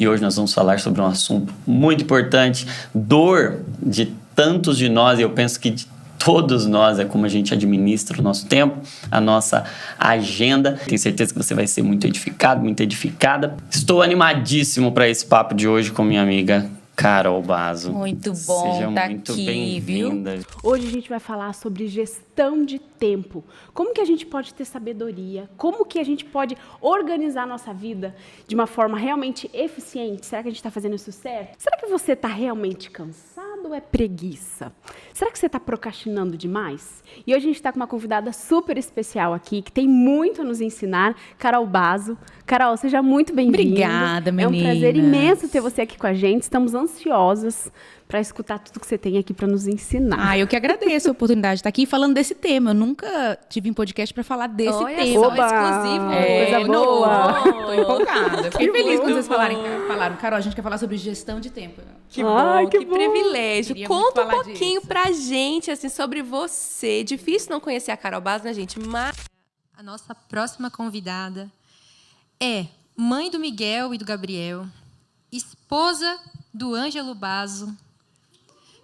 E hoje nós vamos falar sobre um assunto muito importante, dor de tantos de nós, e eu penso que de todos nós, é como a gente administra o nosso tempo, a nossa agenda. Tenho certeza que você vai ser muito edificado, muito edificada. Estou animadíssimo para esse papo de hoje com minha amiga Carol Basso. Muito bom. Seja tá muito aqui, bem-vinda. Hoje a gente vai falar sobre gestão de tempo. Como que a gente pode ter sabedoria? Como que a gente pode organizar a nossa vida de uma forma realmente eficiente? Será que a gente está fazendo isso certo? Será que você está realmente cansado ou é preguiça? Será que você está procrastinando demais? E hoje a gente está com uma convidada super especial aqui, que tem muito a nos ensinar, Carol Basso. Carol, seja muito bem-vinda. Obrigada, meninas. É um prazer imenso ter você aqui com a gente. Estamos ansiosas para escutar tudo que você tem aqui para nos ensinar. Eu que agradeço a oportunidade de estar aqui falando desse tema. Eu nunca tive um podcast para falar desse tema. Só exclusivo. Coisa boa. Tô empolgada. Fiquei feliz quando vocês bom. falaram, Carol, a gente quer falar sobre gestão de tempo. Que bom, que bom. privilégio. Queria muito Conta um falar pouquinho disso. pra gente, assim, sobre você. Difícil não conhecer a Carol Basso, né, gente? Mas A nossa próxima convidada é mãe do Miguel e do Gabriel, esposa do Ângelo Basso,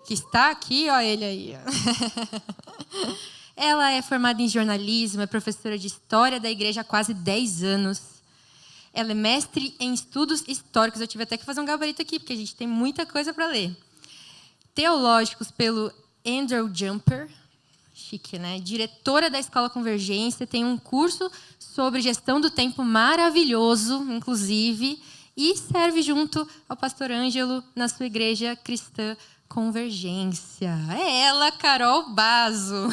que está aqui, ó, ele aí. Ó. Ela é formada em jornalismo, é professora de História da Igreja há quase 10 anos. Ela é mestre em estudos históricos. Eu tive até que fazer um gabarito aqui, porque a gente tem muita coisa para ler. Teológicos pelo Andrew Jumper, chique, né? Diretora da Escola Convergência, tem um curso sobre gestão do tempo maravilhoso, inclusive, e serve junto ao pastor Ângelo na sua igreja cristã Convergência. É ela, Carol Basso.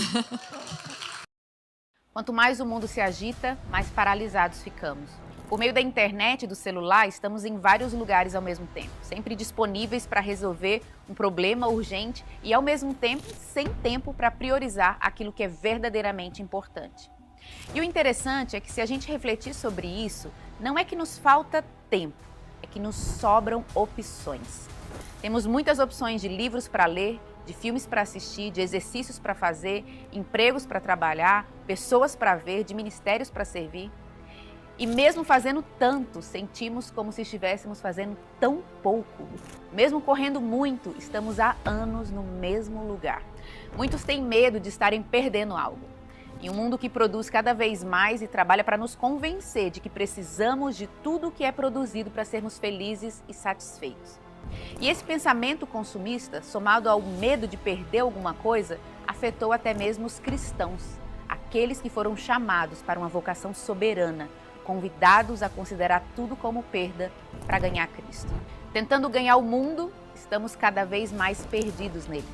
Quanto mais o mundo se agita, mais paralisados ficamos. Por meio da internet e do celular, estamos em vários lugares ao mesmo tempo, sempre disponíveis para resolver um problema urgente e, ao mesmo tempo, sem tempo para priorizar aquilo que é verdadeiramente importante. E o interessante é que, se a gente refletir sobre isso, não é que nos falta tempo, é que nos sobram opções. Temos muitas opções de livros para ler, de filmes para assistir, de exercícios para fazer, empregos para trabalhar, pessoas para ver, de ministérios para servir. E mesmo fazendo tanto, sentimos como se estivéssemos fazendo tão pouco. Mesmo correndo muito, estamos há anos no mesmo lugar. Muitos têm medo de estarem perdendo algo. Em um mundo que produz cada vez mais e trabalha para nos convencer de que precisamos de tudo o que é produzido para sermos felizes e satisfeitos. E esse pensamento consumista, somado ao medo de perder alguma coisa, afetou até mesmo os cristãos, aqueles que foram chamados para uma vocação soberana, convidados a considerar tudo como perda para ganhar Cristo. Tentando ganhar o mundo, estamos cada vez mais perdidos nele.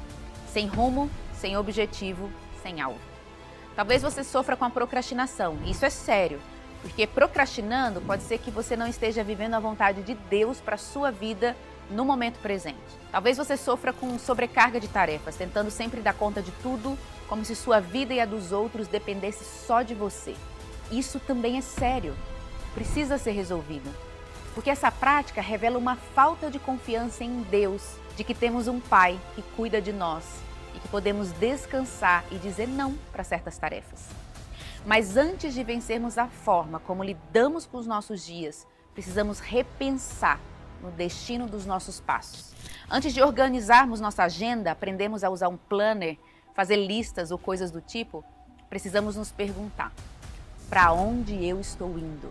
Sem rumo, sem objetivo, sem alvo. Talvez você sofra com a procrastinação, e isso é sério, porque procrastinando pode ser que você não esteja vivendo a vontade de Deus para a sua vida no momento presente. Talvez você sofra com sobrecarga de tarefas, tentando sempre dar conta de tudo, como se sua vida e a dos outros dependesse só de você. Isso também é sério, precisa ser resolvido, porque essa prática revela uma falta de confiança em Deus, de que temos um Pai que cuida de nós e que podemos descansar e dizer não para certas tarefas. Mas antes de vencermos a forma como lidamos com os nossos dias, precisamos repensar no destino dos nossos passos. Antes de organizarmos nossa agenda, aprendemos a usar um planner, fazer listas ou coisas do tipo, precisamos nos perguntar: para onde eu estou indo?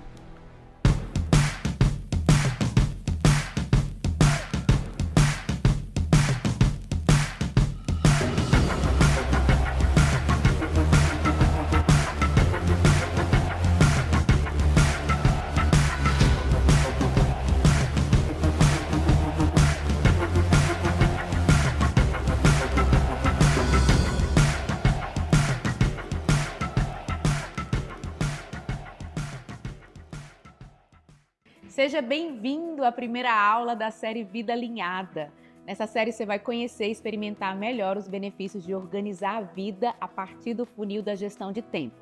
Seja bem-vindo à primeira aula da série Vida Alinhada. Nessa série você vai conhecer e experimentar melhor os benefícios de organizar a vida a partir do funil da gestão de tempo.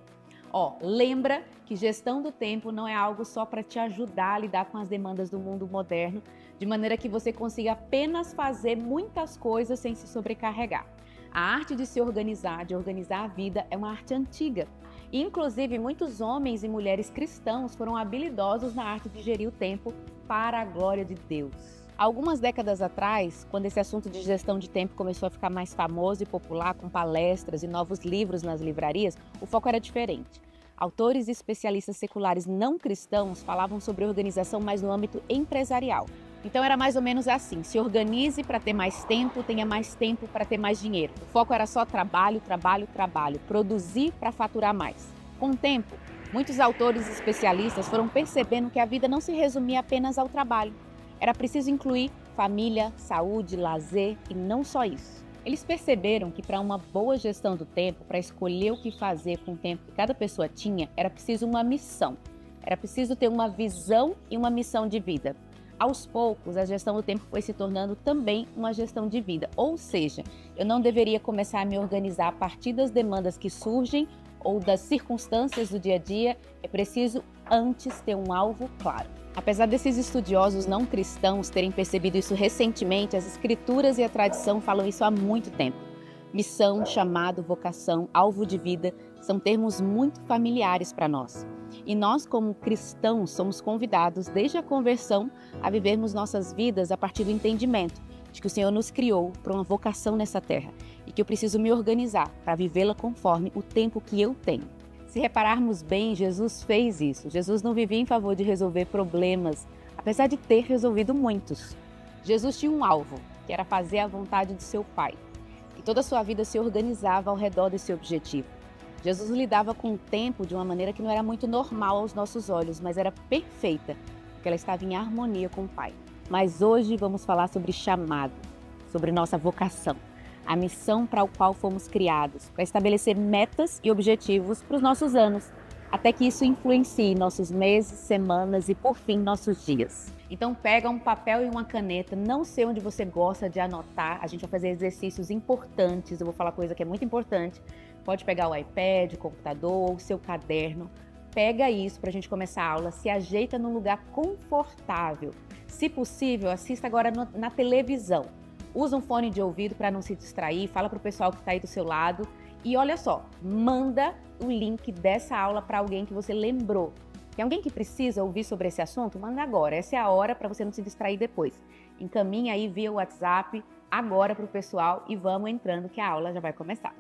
Lembra que gestão do tempo não é algo só para te ajudar a lidar com as demandas do mundo moderno, de maneira que você consiga apenas fazer muitas coisas sem se sobrecarregar. A arte de se organizar, de organizar a vida, é uma arte antiga. Inclusive, muitos homens e mulheres cristãos foram habilidosos na arte de gerir o tempo para a glória de Deus. Algumas décadas atrás, quando esse assunto de gestão de tempo começou a ficar mais famoso e popular, com palestras e novos livros nas livrarias, o foco era diferente. Autores e especialistas seculares não cristãos falavam sobre organização mais no âmbito empresarial. Então era mais ou menos assim: se organize para ter mais tempo, tenha mais tempo para ter mais dinheiro. O foco era só trabalho, trabalho, trabalho, produzir para faturar mais. Com o tempo, muitos autores e especialistas foram percebendo que a vida não se resumia apenas ao trabalho. Era preciso incluir família, saúde, lazer e não só isso. Eles perceberam que para uma boa gestão do tempo, para escolher o que fazer com o tempo que cada pessoa tinha, era preciso uma missão. Era preciso ter uma visão e uma missão de vida. Aos poucos, a gestão do tempo foi se tornando também uma gestão de vida. Ou seja, eu não deveria começar a me organizar a partir das demandas que surgem ou das circunstâncias do dia a dia. É preciso antes ter um alvo claro. Apesar desses estudiosos não cristãos terem percebido isso recentemente, as escrituras e a tradição falam isso há muito tempo. Missão, chamado, vocação, alvo de vida são termos muito familiares para nós. E nós, como cristãos, somos convidados desde a conversão a vivermos nossas vidas a partir do entendimento de que o Senhor nos criou para uma vocação nessa terra e que eu preciso me organizar para vivê-la conforme o tempo que eu tenho. Se repararmos bem, Jesus fez isso. Jesus não vivia em favor de resolver problemas, apesar de ter resolvido muitos. Jesus tinha um alvo, que era fazer a vontade do seu Pai. E toda a sua vida se organizava ao redor desse objetivo. Jesus lidava com o tempo de uma maneira que não era muito normal aos nossos olhos, mas era perfeita, porque ela estava em harmonia com o Pai. Mas hoje vamos falar sobre chamado, sobre nossa vocação, a missão para a qual fomos criados, para estabelecer metas e objetivos para os nossos anos, até que isso influencie nossos meses, semanas e, por fim, nossos dias. Então pega um papel e uma caneta, não sei onde você gosta de anotar, a gente vai fazer exercícios importantes, eu vou falar coisa que é muito importante. Pode pegar o iPad, o computador ou o seu caderno. Pega isso para a gente começar a aula, se ajeita num lugar confortável. Se possível, assista agora na televisão. Usa um fone de ouvido para não se distrair, fala para o pessoal que está aí do seu lado. E olha só, manda o link dessa aula para alguém que você lembrou. Tem alguém que precisa ouvir sobre esse assunto? Manda agora, essa é a hora para você não se distrair depois. Encaminha aí via WhatsApp agora para o pessoal e vamos entrando que a aula já vai começar.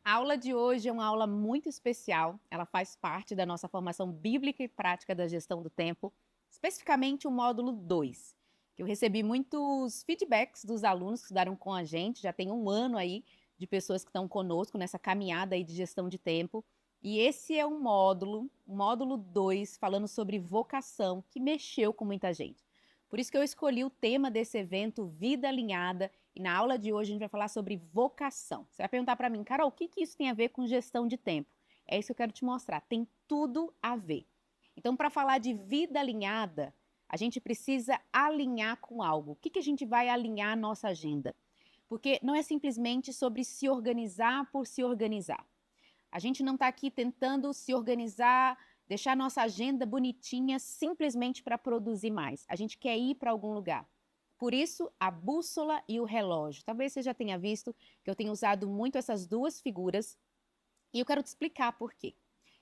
A aula de hoje é uma aula muito especial, ela faz parte da nossa formação bíblica e prática da gestão do tempo, especificamente o módulo 2, que eu recebi muitos feedbacks dos alunos que estudaram com a gente, já tem um ano aí de pessoas que estão conosco nessa caminhada aí de gestão de tempo, e esse é um módulo 2, falando sobre vocação, que mexeu com muita gente. Por isso que eu escolhi o tema desse evento, Vida Alinhada, e na aula de hoje a gente vai falar sobre vocação. Você vai perguntar para mim, Carol, o que isso tem a ver com gestão de tempo? É isso que eu quero te mostrar, tem tudo a ver. Então, para falar de vida alinhada, a gente precisa alinhar com algo. O que a gente vai alinhar a nossa agenda? Porque não é simplesmente sobre se organizar por se organizar. A gente não está aqui tentando se organizar, deixar nossa agenda bonitinha simplesmente para produzir mais. A gente quer ir para algum lugar. Por isso, a bússola e o relógio. Talvez você já tenha visto que eu tenho usado muito essas duas figuras e eu quero te explicar por quê.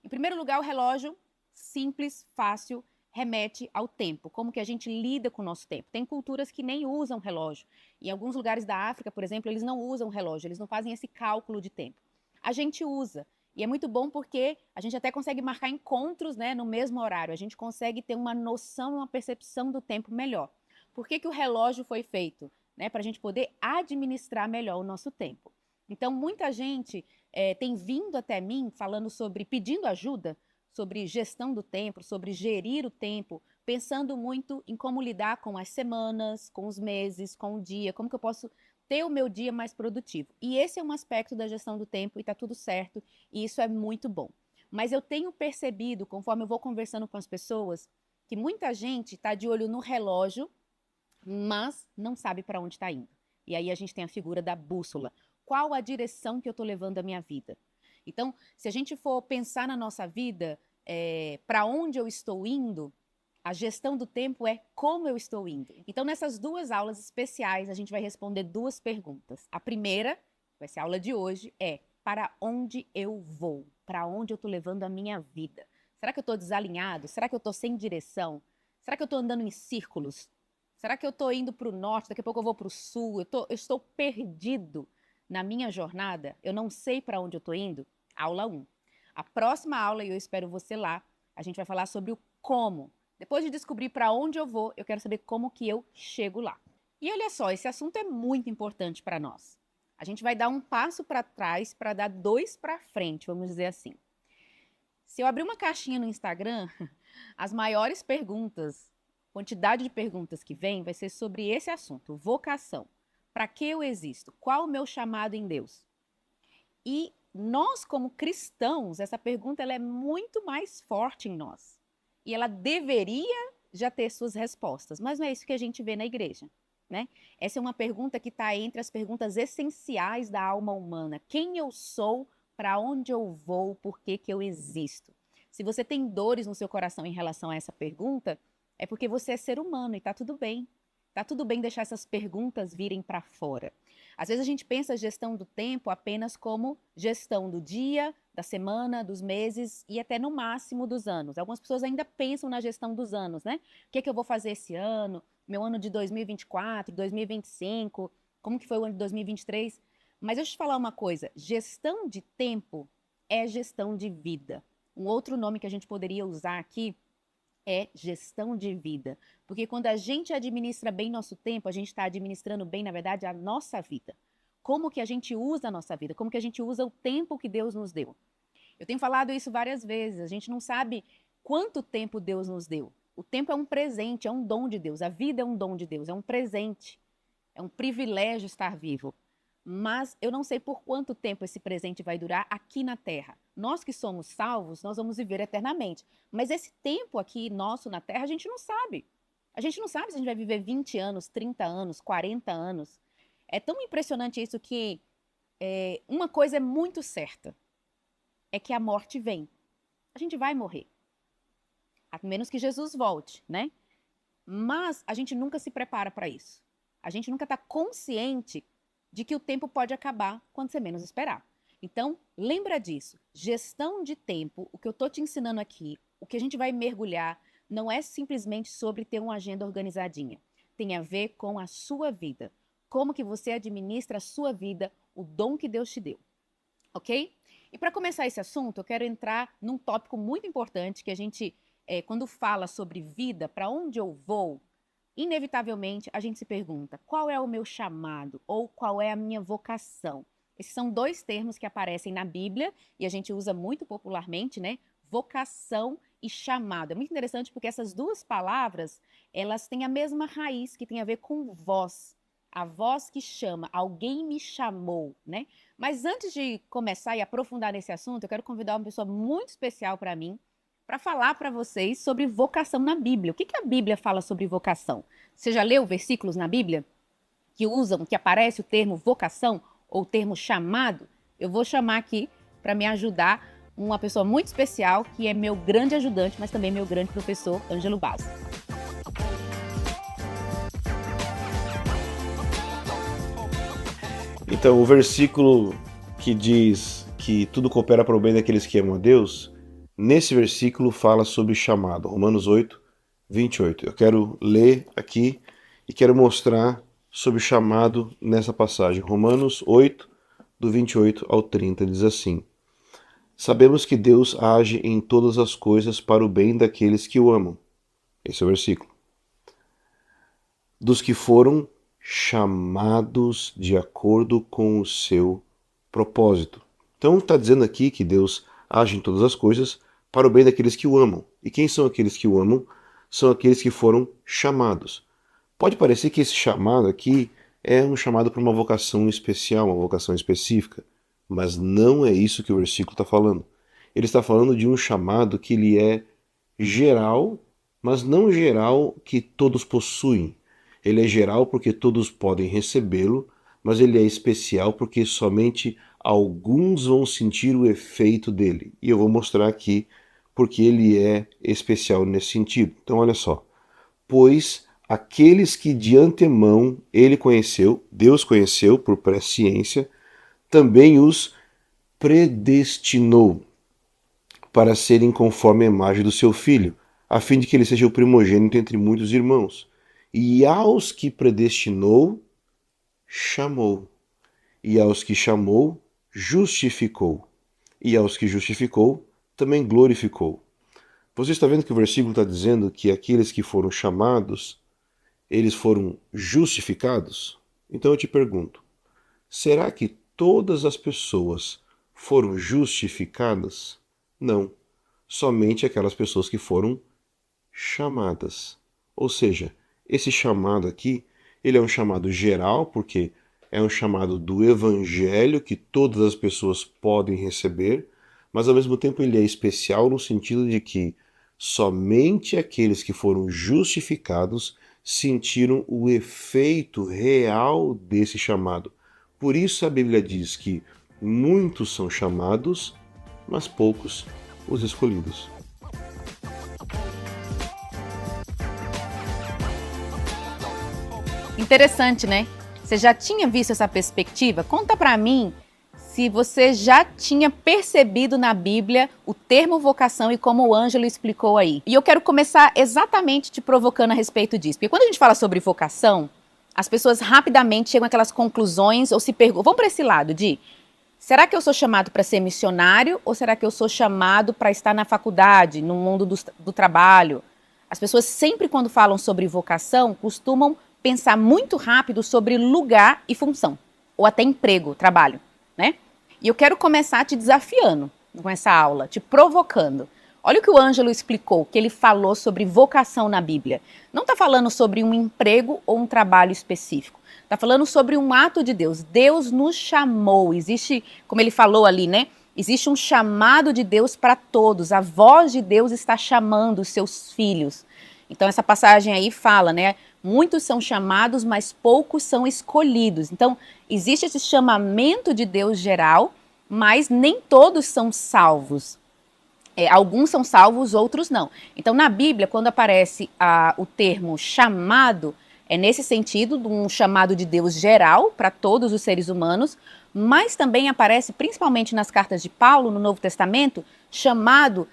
Em primeiro lugar, o relógio, simples, fácil, remete ao tempo, como que a gente lida com o nosso tempo. Tem culturas que nem usam relógio. Em alguns lugares da África, por exemplo, eles não usam relógio, eles não fazem esse cálculo de tempo. A gente usa. E é muito bom porque a gente até consegue marcar encontros, né, no mesmo horário. A gente consegue ter uma noção, uma percepção do tempo melhor. Por que o relógio foi feito? Né, para a gente poder administrar melhor o nosso tempo. Então, muita gente tem vindo até mim falando sobre, pedindo ajuda, sobre gestão do tempo, sobre gerir o tempo, pensando muito em como lidar com as semanas, com os meses, com o dia, como que eu posso ter o meu dia mais produtivo. E esse é um aspecto da gestão do tempo e está tudo certo, e isso é muito bom. Mas eu tenho percebido, conforme eu vou conversando com as pessoas, que muita gente está de olho no relógio, mas não sabe para onde está indo. E aí a gente tem a figura da bússola. Qual a direção que eu estou levando a minha vida? Então, se a gente for pensar na nossa vida, para onde eu estou indo, a gestão do tempo é como eu estou indo. Então, nessas duas aulas especiais, a gente vai responder duas perguntas. A primeira, vai ser a aula de hoje, é para onde eu vou? para onde eu estou levando a minha vida? Será que eu estou desalinhado? Será que eu estou sem direção? Será que eu estou andando em círculos? Será que eu estou indo para o norte? Daqui a pouco eu vou para o sul? Eu estou perdido na minha jornada? Eu não sei para onde eu estou indo? Aula 1. A próxima aula, e eu espero você lá, a gente vai falar sobre o como. Depois de descobrir para onde eu vou, eu quero saber como que eu chego lá. E olha só, esse assunto é muito importante para nós. A gente vai dar um passo para trás para dar 2 para frente, vamos dizer assim. Se eu abrir uma caixinha no Instagram, as maiores perguntas, quantidade de perguntas que vem, vai ser sobre esse assunto, vocação. Para que eu existo? Qual o meu chamado em Deus? E nós, como cristãos, essa pergunta ela é muito mais forte em nós. E ela deveria já ter suas respostas, mas não é isso que a gente vê na igreja, né? Essa é uma pergunta que está entre as perguntas essenciais da alma humana. Quem eu sou? Para onde eu vou? Por que que eu existo? Se você tem dores no seu coração em relação a essa pergunta, é porque você é ser humano e está tudo bem. Está tudo bem deixar essas perguntas virem para fora. Às vezes a gente pensa a gestão do tempo apenas como gestão do dia, da semana, dos meses e até no máximo dos anos. Algumas pessoas ainda pensam na gestão dos anos, né? O que é que eu vou fazer esse ano? Meu ano de 2024, 2025, como que foi o ano de 2023? Mas deixa eu te falar uma coisa, gestão de tempo é gestão de vida. Um outro nome que a gente poderia usar aqui é gestão de vida. Porque quando a gente administra bem nosso tempo, a gente está administrando bem, na verdade, a nossa vida. Como que a gente usa a nossa vida, como que a gente usa o tempo que Deus nos deu. Eu tenho falado isso várias vezes, a gente não sabe quanto tempo Deus nos deu. O tempo é um presente, é um dom de Deus, a vida é um dom de Deus, é um presente, é um privilégio estar vivo. Mas eu não sei por quanto tempo esse presente vai durar aqui na Terra. Nós que somos salvos, nós vamos viver eternamente. Mas esse tempo aqui nosso na Terra, a gente não sabe. A gente não sabe se a gente vai viver 20 anos, 30 anos, 40 anos. É tão impressionante isso que uma coisa é muito certa. É que a morte vem. A gente vai morrer. A menos que Jesus volte, né? Mas a gente nunca se prepara para isso. A gente nunca está consciente de que o tempo pode acabar quando você menos esperar. Então, lembra disso. Gestão de tempo, o que eu estou te ensinando aqui, o que a gente vai mergulhar, não é simplesmente sobre ter uma agenda organizadinha. Tem a ver com a sua vida. Como que você administra a sua vida, o dom que Deus te deu. Ok? E para começar esse assunto, eu quero entrar num tópico muito importante que a gente, quando fala sobre vida, para onde eu vou, inevitavelmente, a gente se pergunta, qual é o meu chamado ou qual é a minha vocação? Esses são 2 termos que aparecem na Bíblia e a gente usa muito popularmente, né? Vocação e chamado. É muito interessante porque essas 2 palavras, elas têm a mesma raiz, que tem a ver com voz. A voz que chama, alguém me chamou, né? Mas antes de começar e aprofundar nesse assunto, eu quero convidar uma pessoa muito especial para mim, para falar para vocês sobre vocação na Bíblia. O que a Bíblia fala sobre vocação? Você já leu versículos na Bíblia que aparece o termo vocação ou o termo chamado? Eu vou chamar aqui para me ajudar uma pessoa muito especial, que é meu grande ajudante, mas também meu grande professor, Ângelo Basso. Então, o versículo que diz que tudo coopera para o bem daqueles que amam a Deus, nesse versículo fala sobre chamado, Romanos 8, 28. Eu quero ler aqui e quero mostrar sobre chamado nessa passagem. Romanos 8, do 28 ao 30, diz assim: Sabemos que Deus age em todas as coisas para o bem daqueles que o amam. Esse é o versículo. Dos que foram chamados de acordo com o seu propósito. Então está dizendo aqui que Deus age em todas as coisas para o bem daqueles que o amam. E quem são aqueles que o amam? São aqueles que foram chamados. Pode parecer que esse chamado aqui é um chamado para uma vocação especial, uma vocação específica, mas não é isso que o versículo está falando. Ele está falando de um chamado que ele é geral, mas não geral que todos possuem. Ele é geral porque todos podem recebê-lo, mas ele é especial porque somente alguns vão sentir o efeito dele. E eu vou mostrar aqui porque ele é especial nesse sentido. Então olha só. Pois aqueles que de antemão ele conheceu, Deus conheceu por presciência, também os predestinou. para serem conforme a imagem do seu filho, a fim de que ele seja o primogênito entre muitos irmãos. E aos que predestinou, chamou. E aos que chamou, justificou. E aos que justificou, também glorificou. Você está vendo que o versículo está dizendo que aqueles que foram chamados, eles foram justificados? Então eu te pergunto, será que todas as pessoas foram justificadas? Não, somente aquelas pessoas que foram chamadas. Ou seja, esse chamado aqui, ele é um chamado geral, porque é um chamado do Evangelho que todas as pessoas podem receber, mas ao mesmo tempo ele é especial no sentido de que somente aqueles que foram justificados sentiram o efeito real desse chamado. Por isso a Bíblia diz que muitos são chamados, mas poucos os escolhidos. Interessante, né? Você já tinha visto essa perspectiva? Conta pra mim se você já tinha percebido na Bíblia o termo vocação e como o Ângelo explicou aí. E eu quero começar exatamente te provocando a respeito disso. Porque quando a gente fala sobre vocação, as pessoas rapidamente chegam àquelas conclusões ou se perguntam, vamos para esse lado, será que eu sou chamado para ser missionário ou será que eu sou chamado para estar na faculdade, no mundo do trabalho? As pessoas sempre quando falam sobre vocação costumam pensar muito rápido sobre lugar e função, ou até emprego, trabalho, né? E eu quero começar te desafiando com essa aula, te provocando. Olha o que o Ângelo explicou, que ele falou sobre vocação na Bíblia. Não está falando sobre um emprego ou um trabalho específico. Está falando sobre um ato de Deus. Deus nos chamou. Existe, como ele falou ali, né? Existe um chamado de Deus para todos. A voz de Deus está chamando os seus filhos. Então essa passagem aí fala, né? Muitos são chamados, mas poucos são escolhidos. Então, existe esse chamamento de Deus geral, mas nem todos são salvos. Alguns são salvos, outros não. Então, na Bíblia, quando aparece o termo chamado, é nesse sentido, de um chamado de Deus geral para todos os seres humanos, mas também aparece, principalmente nas cartas de Paulo, no Novo Testamento, chamado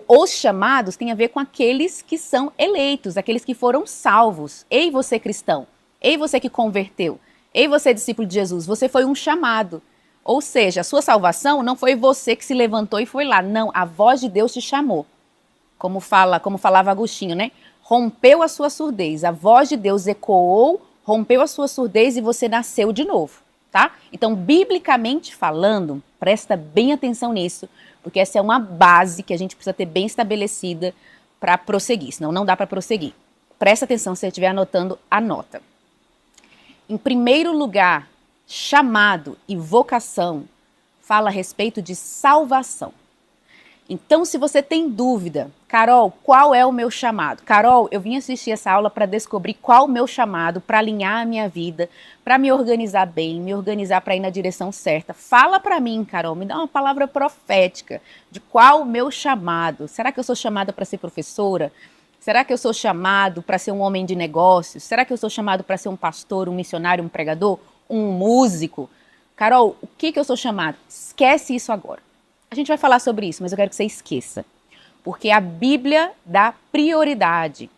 os chamados tem a ver com aqueles que são eleitos, aqueles que foram salvos. Ei, você cristão, ei, você que converteu, ei, você discípulo de Jesus, você foi um chamado. Ou seja, a sua salvação não foi você que se levantou e foi lá, não, a voz de Deus te chamou. Como falava Agostinho, né? Rompeu a sua surdez, a voz de Deus ecoou, rompeu a sua surdez e você nasceu de novo, tá? Então, biblicamente falando, presta bem atenção nisso, porque essa é uma base que a gente precisa ter bem estabelecida para prosseguir, senão não dá para prosseguir. Presta atenção, se você estiver anotando, anota. Em primeiro lugar, chamado e vocação fala a respeito de salvação. Então, se você tem dúvida, Carol, qual é o meu chamado? Carol, eu vim assistir essa aula para descobrir qual o meu chamado, para alinhar a minha vida, para me organizar bem, me organizar para ir na direção certa. Fala para mim, Carol, me dá uma palavra profética de qual o meu chamado. Será que eu sou chamada para ser professora? Será que eu sou chamado para ser um homem de negócios? Será que eu sou chamado para ser um pastor, um missionário, um pregador, um músico? Carol, o que eu sou chamado? Esquece isso agora. A gente vai falar sobre isso, mas eu quero que você esqueça. Porque a Bíblia dá prioridade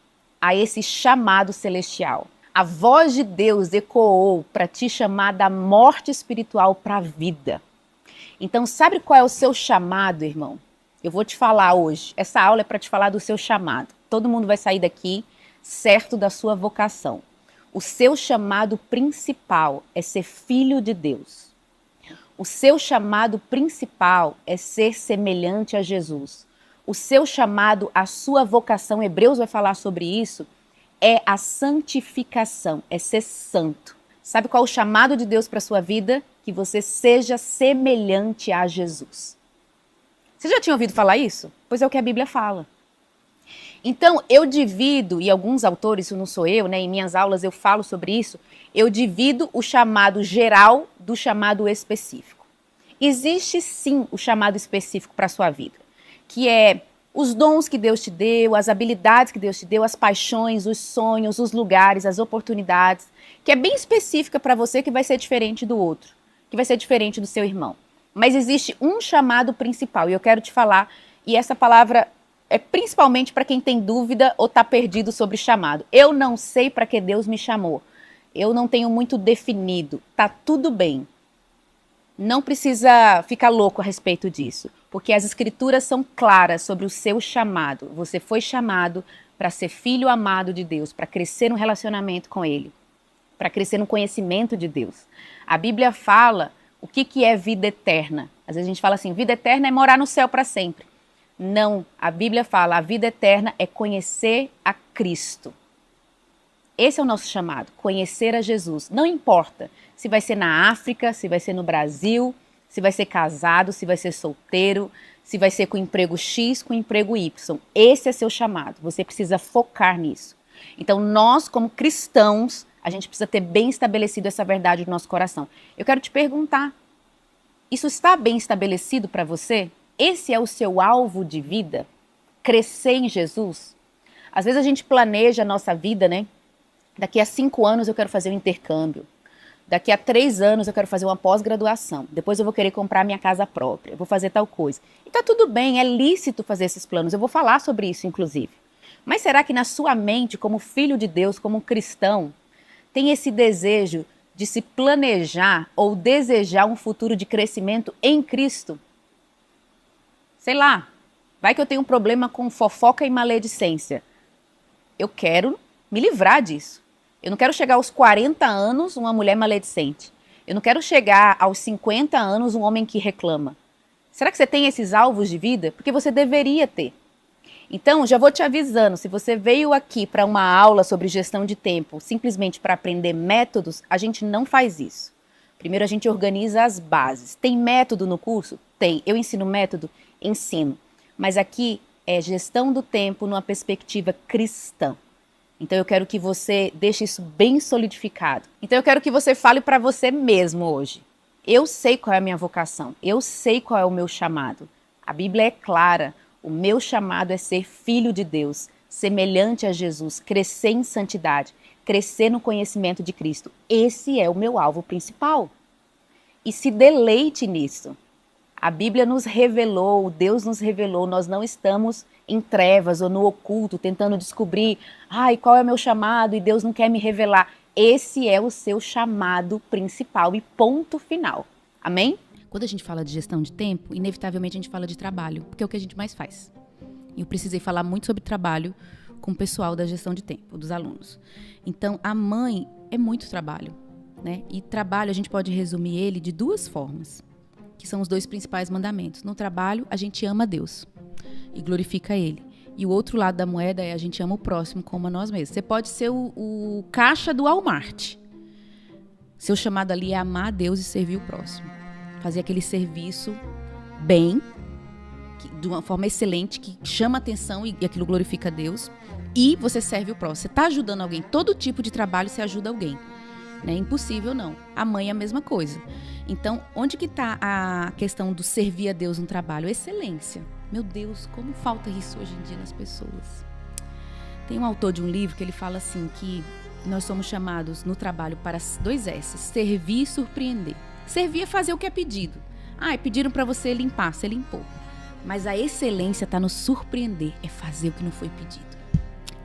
a esse chamado celestial. A voz de Deus ecoou para te chamar da morte espiritual para a vida. Então, sabe qual é o seu chamado, irmão? Eu vou te falar hoje. Essa aula é para te falar do seu chamado. Todo mundo vai sair daqui certo da sua vocação. O seu chamado principal é ser filho de Deus. O seu chamado principal é ser semelhante a Jesus. O seu chamado, a sua vocação, Hebreus vai falar sobre isso, é a santificação, é ser santo. Sabe qual é o chamado de Deus para a sua vida? Que você seja semelhante a Jesus. Você já tinha ouvido falar isso? Pois é o que a Bíblia fala. Então, eu divido, e alguns autores, isso não sou eu, né? Em minhas aulas eu falo sobre isso, eu divido o chamado geral do chamado específico. Existe sim o chamado específico para a sua vida, que é os dons que Deus te deu, as habilidades que Deus te deu, as paixões, os sonhos, os lugares, as oportunidades, que é bem específica para você, que vai ser diferente do outro, que vai ser diferente do seu irmão. Mas existe um chamado principal, e eu quero te falar E essa palavra é principalmente para quem tem dúvida ou está perdido sobre chamado. Eu não sei para que Deus me chamou. Eu não tenho muito definido. Tá tudo bem. Não precisa ficar louco a respeito disso, porque as escrituras são claras sobre o seu chamado. Você foi chamado para ser filho amado de Deus, para crescer no relacionamento com Ele, para crescer no conhecimento de Deus. A Bíblia fala o que é vida eterna. Às vezes a gente fala assim, vida eterna é morar no céu para sempre. Não, a Bíblia fala, a vida eterna é conhecer a Cristo. Esse é o nosso chamado, conhecer a Jesus. Não importa se vai ser na África, se vai ser no Brasil, se vai ser casado, se vai ser solteiro, se vai ser com emprego X, com emprego Y. Esse é seu chamado, você precisa focar nisso. Então nós, como cristãos, a gente precisa ter bem estabelecido essa verdade no nosso coração. Eu quero te perguntar, isso está bem estabelecido para você? Esse é o seu alvo de vida? Crescer em Jesus? Às vezes a gente planeja a nossa vida, né? Daqui a 5 anos eu quero fazer um intercâmbio. Daqui a 3 anos eu quero fazer uma pós-graduação. Depois eu vou querer comprar minha casa própria. Vou fazer tal coisa. E tá tudo bem, é lícito fazer esses planos. Eu vou falar sobre isso, inclusive. Mas será que na sua mente, como filho de Deus, como cristão, tem esse desejo de se planejar ou desejar um futuro de crescimento em Cristo? Sei lá, vai que eu tenho um problema com fofoca e maledicência. Eu quero me livrar disso. Eu não quero chegar aos 40 anos uma mulher maledicente. Eu não quero chegar aos 50 anos um homem que reclama. Será que você tem esses alvos de vida? Porque você deveria ter. Então, já vou te avisando, se você veio aqui para uma aula sobre gestão de tempo simplesmente para aprender métodos, a gente não faz isso. Primeiro a gente organiza as bases. Tem método no curso? Tem. Eu ensino método? Ensino. Mas aqui é gestão do tempo numa perspectiva cristã. Então eu quero que você deixe isso bem solidificado. Então eu quero que você fale para você mesmo hoje. Eu sei qual é a minha vocação. Eu sei qual é o meu chamado. A Bíblia é clara. O meu chamado é ser filho de Deus, semelhante a Jesus, crescer em santidade, crescer no conhecimento de Cristo. Esse é o meu alvo principal. E se deleite nisso. A Bíblia nos revelou, Deus nos revelou, nós não estamos em trevas ou no oculto, tentando descobrir, qual é o meu chamado e Deus não quer me revelar. Esse é o seu chamado principal e ponto final. Amém? Quando a gente fala de gestão de tempo, inevitavelmente a gente fala de trabalho, porque é o que a gente mais faz. E eu precisei falar muito sobre trabalho com o pessoal da gestão de tempo, dos alunos. Então, a mãe é muito trabalho, né? E trabalho a gente pode resumir ele de 2 formas, que são os 2 principais mandamentos. No trabalho, a gente ama Deus e glorifica Ele. E o outro lado da moeda é a gente ama o próximo como a nós mesmos. Você pode ser o caixa do Walmart. Seu chamado ali é amar a Deus e servir o próximo. Fazer aquele serviço bem, de uma forma excelente, que chama atenção e aquilo glorifica a Deus. E você serve o próximo. Você está ajudando alguém. Todo tipo de trabalho você ajuda alguém. Né? Impossível não. A mãe é a mesma coisa. Então, onde que está a questão do servir a Deus no trabalho? Excelência. Meu Deus, como falta isso hoje em dia nas pessoas. Tem um autor de um livro que ele fala assim, que nós somos chamados no trabalho para 2 S, servir e surpreender. Servir é fazer o que é pedido. Pediram para você limpar, você limpou. Mas a excelência está no surpreender, é fazer o que não foi pedido.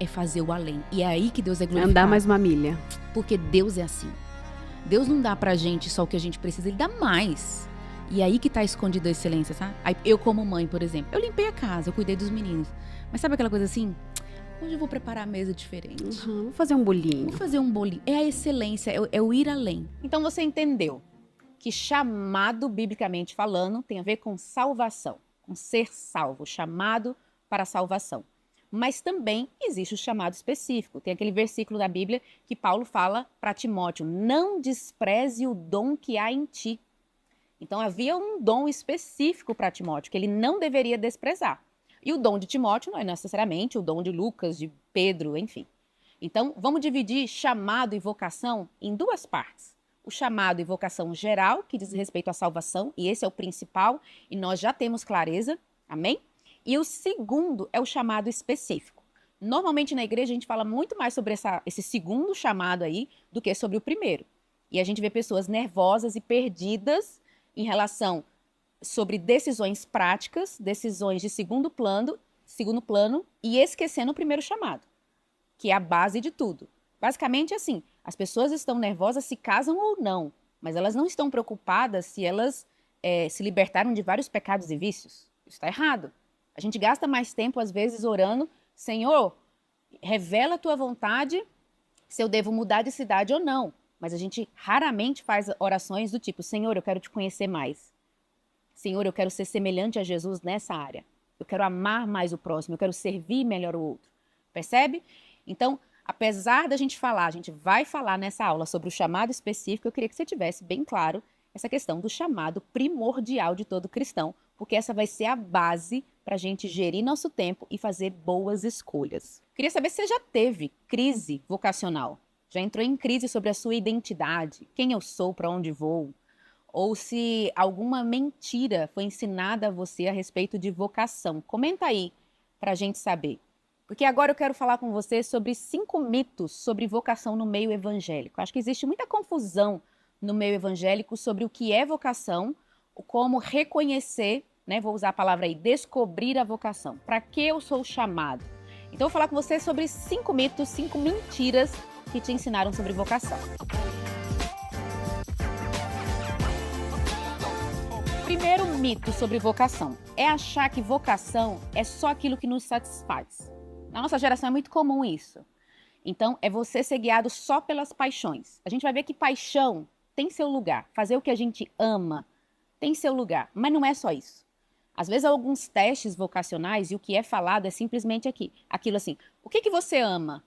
É fazer o além. E é aí que Deus é glorificado. Andar mais uma milha. Porque Deus é assim. Deus não dá pra gente só o que a gente precisa, Ele dá mais. E é aí que tá escondida a excelência, sabe? Aí, eu como mãe, por exemplo, eu limpei a casa, eu cuidei dos meninos. Mas sabe aquela coisa assim? Hoje eu vou preparar a mesa diferente. Vou fazer um bolinho. Vou fazer um bolinho. É a excelência, é o ir além. Então você entendeu que chamado, biblicamente falando, tem a ver com salvação, com ser salvo, chamado para a salvação. Mas também existe o chamado específico. Tem aquele versículo da Bíblia que Paulo fala para Timóteo, não despreze o dom que há em ti. Então havia um dom específico para Timóteo, que ele não deveria desprezar. E o dom de Timóteo não é necessariamente o dom de Lucas, de Pedro, enfim. Então vamos dividir chamado e vocação em 2 partes. O chamado e vocação geral, que diz respeito à salvação, e esse é o principal, e nós já temos clareza, amém? E o segundo é o chamado específico. Normalmente na igreja a gente fala muito mais sobre esse segundo chamado aí do que sobre o primeiro. E a gente vê pessoas nervosas e perdidas em relação sobre decisões práticas, decisões de segundo plano e esquecendo o primeiro chamado, que é a base de tudo. Basicamente assim, as pessoas estão nervosas se casam ou não, mas elas não estão preocupadas se elas se libertaram de vários pecados e vícios. Isso está errado. A gente gasta mais tempo, às vezes, orando, Senhor, revela a tua vontade se eu devo mudar de cidade ou não. Mas a gente raramente faz orações do tipo, Senhor, eu quero te conhecer mais. Senhor, eu quero ser semelhante a Jesus nessa área. Eu quero amar mais o próximo, eu quero servir melhor o outro. Percebe? Então, apesar da gente falar, a gente vai falar nessa aula sobre o chamado específico, eu queria que você tivesse bem claro essa questão do chamado primordial de todo cristão, porque essa vai ser a base para a gente gerir nosso tempo e fazer boas escolhas. Queria saber se você já teve crise vocacional, já entrou em crise sobre a sua identidade, quem eu sou, para onde vou, ou se alguma mentira foi ensinada a você a respeito de vocação. Comenta aí para a gente saber. Porque agora eu quero falar com você sobre 5 mitos sobre vocação no meio evangélico. Acho que existe muita confusão no meio evangélico sobre o que é vocação, como reconhecer, né, vou usar a palavra aí, descobrir a vocação. Para que eu sou chamado? Então eu vou falar com você sobre 5 mitos, 5 mentiras que te ensinaram sobre vocação. Primeiro mito sobre vocação é achar que vocação é só aquilo que nos satisfaz. Na nossa geração é muito comum isso. Então, é você ser guiado só pelas paixões. A gente vai ver que paixão tem seu lugar. Fazer o que a gente ama tem seu lugar. Mas não é só isso. Às vezes, alguns testes vocacionais, e o que é falado é simplesmente aquilo assim, o que você ama?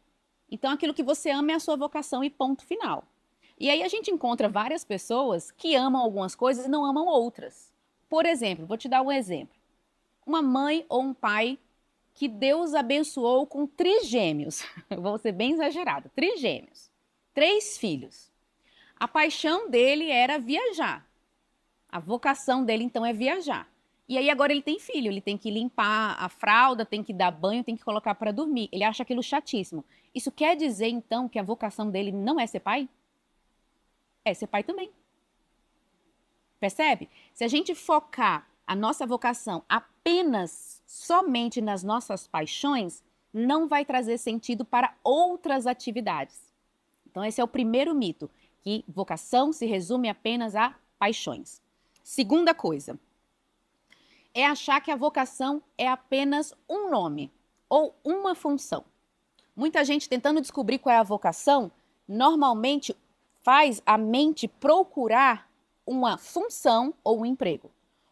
Então, aquilo que você ama é a sua vocação e ponto final. E aí a gente encontra várias pessoas que amam algumas coisas e não amam outras. Por exemplo, vou te dar um exemplo. Uma mãe ou um pai que Deus abençoou com trigêmeos. Eu vou ser bem exagerado. Trigêmeos. 3 filhos. A paixão dele era viajar. A vocação dele, então, é viajar. E aí agora ele tem filho, ele tem que limpar a fralda, tem que dar banho, tem que colocar para dormir. Ele acha aquilo chatíssimo. Isso quer dizer, então, que a vocação dele não é ser pai? É ser pai também. Percebe? Se a gente focar a nossa vocação apenas, somente nas nossas paixões, não vai trazer sentido para outras atividades. Então esse é o primeiro mito, que vocação se resume apenas a paixões. Segunda coisa, é achar que a vocação é apenas um nome ou uma função. Muita gente tentando descobrir qual é a vocação, normalmente faz a mente procurar uma função ou um emprego.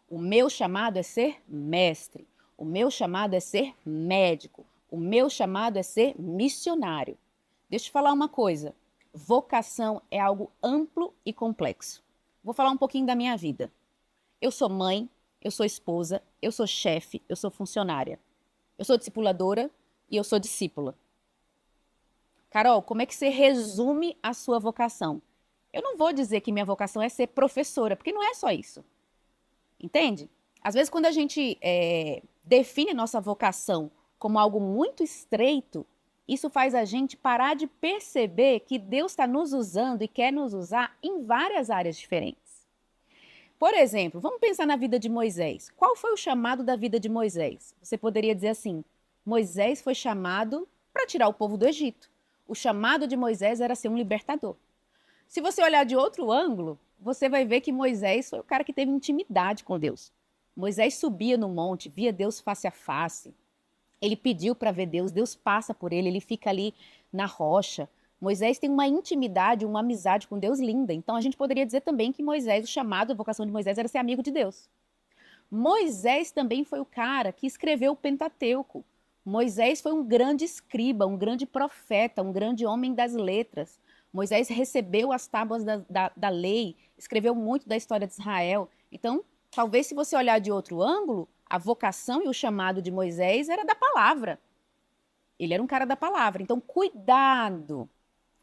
O meu chamado é ser mestre, o meu chamado é ser médico, o meu chamado é ser missionário. Deixa eu te falar uma coisa, vocação é algo amplo e complexo. Vou falar um pouquinho da minha vida. Eu sou mãe, eu sou esposa, eu sou chefe, eu sou funcionária. Eu sou discipuladora e eu sou discípula. Carol, como é que você resume a sua vocação? Eu não vou dizer que minha vocação é ser professora, porque não é só isso. Entende? Às vezes, quando a gente define nossa vocação como algo muito estreito, isso faz a gente parar de perceber que Deus está nos usando e quer nos usar em várias áreas diferentes. Por exemplo, vamos pensar na vida de Moisés. Qual foi o chamado da vida de Moisés? Você poderia dizer assim, Moisés foi chamado para tirar o povo do Egito. O chamado de Moisés era ser um libertador. Se você olhar de outro ângulo, você vai ver que Moisés foi o cara que teve intimidade com Deus. Moisés subia no monte, via Deus face a face. Ele pediu para ver Deus, Deus passa por ele, ele fica ali na rocha. Moisés tem uma intimidade, uma amizade com Deus linda. Então a gente poderia dizer também que Moisés, o chamado, a vocação de Moisés era ser amigo de Deus. Moisés também foi o cara que escreveu o Pentateuco. Moisés foi um grande escriba, um grande profeta, um grande homem das letras. Moisés recebeu as tábuas da lei, escreveu muito da história de Israel. Então, talvez se você olhar de outro ângulo, a vocação e o chamado de Moisés era da palavra. Ele era um cara da palavra. Então, cuidado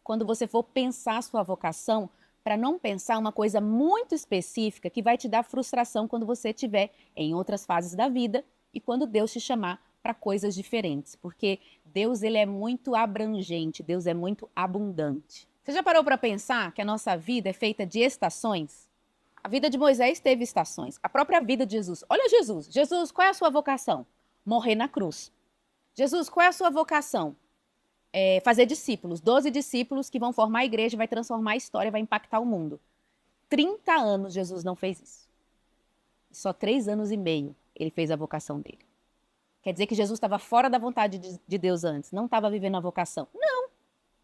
quando você for pensar a sua vocação, para não pensar uma coisa muito específica que vai te dar frustração quando você estiver em outras fases da vida e quando Deus te chamar para coisas diferentes. Porque Deus, ele é muito abrangente, Deus é muito abundante. Você já parou para pensar que a nossa vida é feita de estações? A vida de Moisés teve estações. A própria vida de Jesus. Olha Jesus. Jesus, qual é a sua vocação? Morrer na cruz. Jesus, qual é a sua vocação? Fazer discípulos. 12 discípulos que vão formar a igreja, vai transformar a história, vai impactar o mundo. 30 anos Jesus não fez isso. Só 3 anos e meio ele fez a vocação dele. Quer dizer que Jesus estava fora da vontade de Deus antes, não estava vivendo a vocação. Não.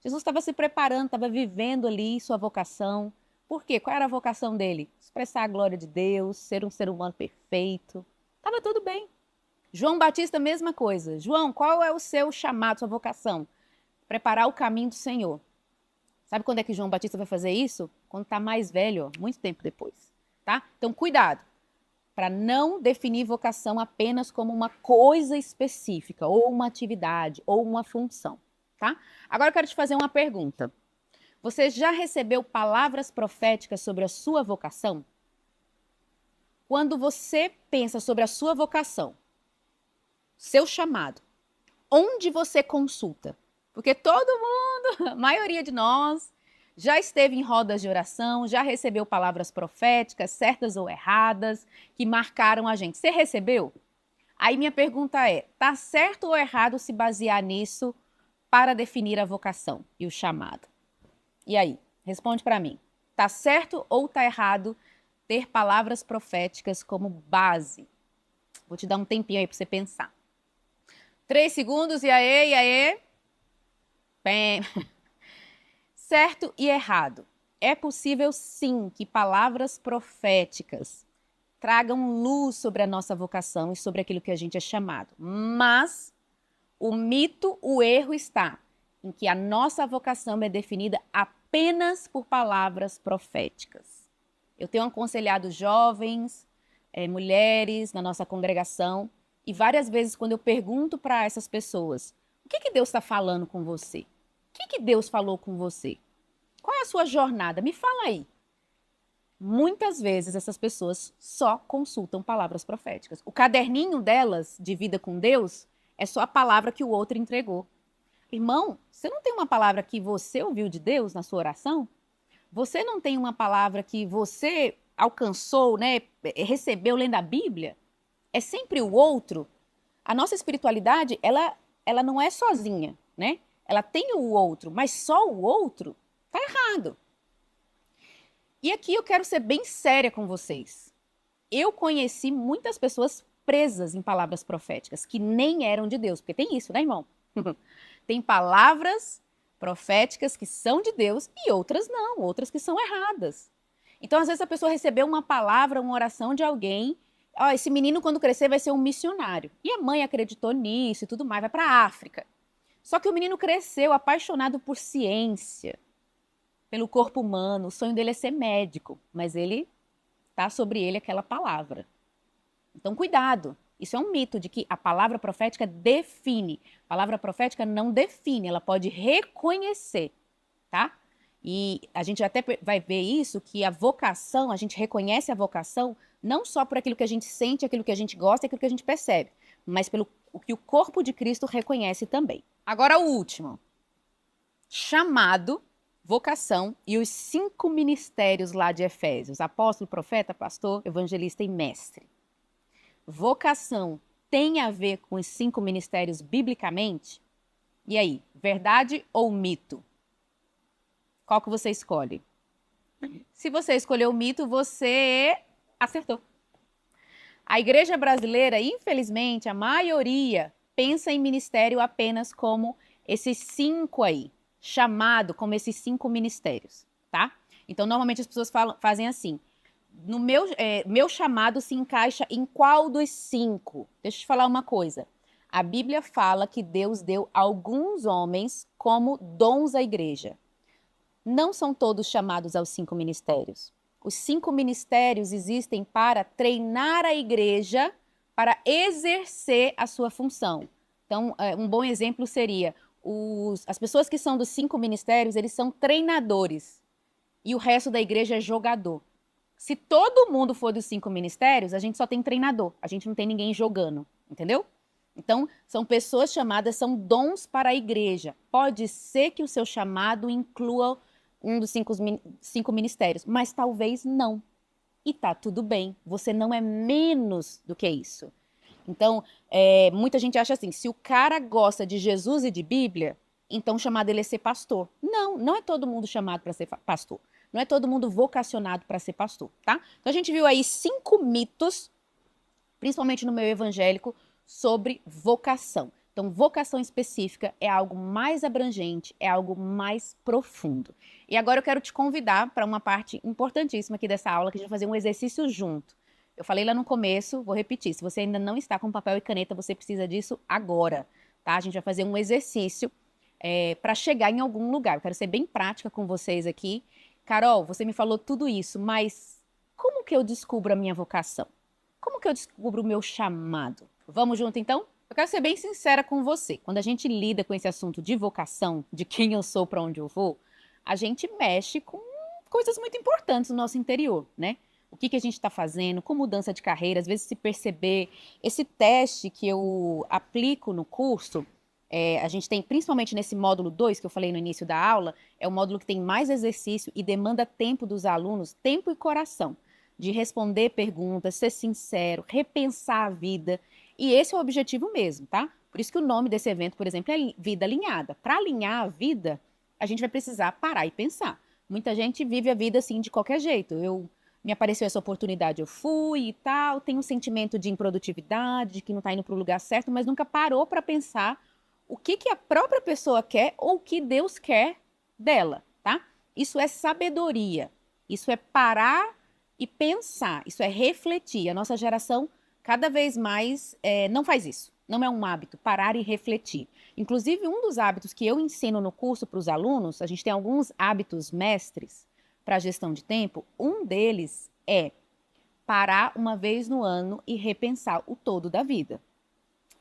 Jesus estava se preparando, estava vivendo ali sua vocação. Por quê? Qual era a vocação dele? Expressar a glória de Deus, ser um ser humano perfeito. Estava tudo bem. João Batista, mesma coisa. João, qual é o seu chamado, sua vocação? Preparar o caminho do Senhor. Sabe quando é que João Batista vai fazer isso? Quando está mais velho, ó, muito tempo depois. Tá? Então, cuidado para não definir vocação apenas como uma coisa específica, ou uma atividade, ou uma função. Tá? Agora eu quero te fazer uma pergunta. Você já recebeu palavras proféticas sobre a sua vocação? Quando você pensa sobre a sua vocação, seu chamado, onde você consulta? Porque todo mundo, a maioria de nós, já esteve em rodas de oração, já recebeu palavras proféticas, certas ou erradas, que marcaram a gente. Você recebeu? Aí minha pergunta é, tá certo ou errado se basear nisso para definir a vocação e o chamado? E aí? Responde para mim. Tá certo ou tá errado ter palavras proféticas como base? Vou te dar um tempinho aí para você pensar. 3 segundos, e aí? Bem. Certo e errado. É possível sim que palavras proféticas tragam luz sobre a nossa vocação e sobre aquilo que a gente é chamado. Mas o mito, o erro está em que a nossa vocação é definida apenas por palavras proféticas. Eu tenho aconselhado jovens, mulheres na nossa congregação, e várias vezes quando eu pergunto para essas pessoas, o que Deus está falando com você? O que Deus falou com você? Qual é a sua jornada? Me fala aí. Muitas vezes essas pessoas só consultam palavras proféticas. O caderninho delas de vida com Deus é só a palavra que o outro entregou. Irmão, você não tem uma palavra que você ouviu de Deus na sua oração? Você não tem uma palavra que você alcançou, né, recebeu lendo a Bíblia? É sempre o outro. A nossa espiritualidade, ela não é sozinha, né? Ela tem o outro, mas só o outro tá errado. E aqui eu quero ser bem séria com vocês. Eu conheci muitas pessoas presas em palavras proféticas, que nem eram de Deus, porque tem isso, né, irmão? Tem palavras proféticas que são de Deus e outras não, outras que são erradas. Então, às vezes, a pessoa recebeu uma palavra, uma oração de alguém, esse menino, quando crescer, vai ser um missionário. E a mãe acreditou nisso e tudo mais, vai para a África. Só que o menino cresceu apaixonado por ciência, pelo corpo humano, o sonho dele é ser médico, mas tá sobre ele aquela palavra. Então, cuidado. Isso é um mito de que a palavra profética define. A palavra profética não define, ela pode reconhecer, tá? E a gente até vai ver isso, que a vocação, a gente reconhece a vocação não só por aquilo que a gente sente, aquilo que a gente gosta, aquilo que a gente percebe, mas pelo o que o corpo de Cristo reconhece também. Agora o último. Chamado, vocação e os 5 ministérios lá de Efésios. Apóstolo, profeta, pastor, evangelista e mestre. Vocação tem a ver com os 5 ministérios biblicamente? E aí, verdade ou mito? Qual que você escolhe? Se você escolheu o mito, você acertou. A igreja brasileira, infelizmente, a maioria pensa em ministério apenas como esses 5 aí, chamado como esses 5 ministérios, tá? Então, normalmente as pessoas fazem assim, no meu chamado se encaixa em qual dos 5? Deixa eu te falar uma coisa. A Bíblia fala que Deus deu alguns homens como dons à igreja. Não são todos chamados aos 5 ministérios. Os 5 ministérios existem para treinar a igreja para exercer a sua função. Então, um bom exemplo seria, as pessoas que são dos 5 ministérios, eles são treinadores. E o resto da igreja é jogador. Se todo mundo for dos 5 ministérios, a gente só tem treinador. A gente não tem ninguém jogando, entendeu? Então, são pessoas chamadas, são dons para a igreja. Pode ser que o seu chamado inclua um dos 5 ministérios, mas talvez não. e tá tudo bem. Você não é menos do que isso. Então, muita gente acha assim, se o cara gosta de Jesus e de Bíblia, então chamado ele é ser pastor. Não, não é todo mundo chamado para ser pastor. Não é todo mundo vocacionado para ser pastor, tá? Então a gente viu aí 5 mitos, principalmente no meio evangélico, sobre vocação. Então, vocação específica é algo mais abrangente, é algo mais profundo. E agora eu quero te convidar para uma parte importantíssima aqui dessa aula, que a gente vai fazer um exercício junto. Eu falei lá no começo, vou repetir, se você ainda não está com papel e caneta, você precisa disso agora, tá? A gente vai fazer um exercício para chegar em algum lugar. Eu quero ser bem prática com vocês aqui. Carol, você me falou tudo isso, mas como que eu descubro a minha vocação? Como que eu descubro o meu chamado? Vamos junto, então? Eu quero ser bem sincera com você. Quando a gente lida com esse assunto de vocação, de quem eu sou, para onde eu vou, a gente mexe com coisas muito importantes no nosso interior, né? O que a gente está fazendo, com mudança de carreira, às vezes se perceber. Esse teste que eu aplico no curso, a gente tem, principalmente nesse módulo 2, que eu falei no início da aula, é o módulo que tem mais exercício e demanda tempo dos alunos, tempo e coração, de responder perguntas, ser sincero, repensar a vida. E esse é o objetivo mesmo, tá? Por isso que o nome desse evento, por exemplo, é Vida Alinhada. Para alinhar a vida, a gente vai precisar parar e pensar. Muita gente vive a vida assim de qualquer jeito. Me apareceu essa oportunidade, eu fui e tal, tem um sentimento de improdutividade, de que não está indo para o lugar certo, mas nunca parou para pensar o que a própria pessoa quer ou o que Deus quer dela, tá? Isso é sabedoria, isso é parar e pensar, isso é refletir. A nossa geração cada vez mais não faz isso, não é um hábito, parar e refletir. Inclusive, um dos hábitos que eu ensino no curso para os alunos, a gente tem alguns hábitos mestres para a gestão de tempo, um deles é parar uma vez no ano e repensar o todo da vida.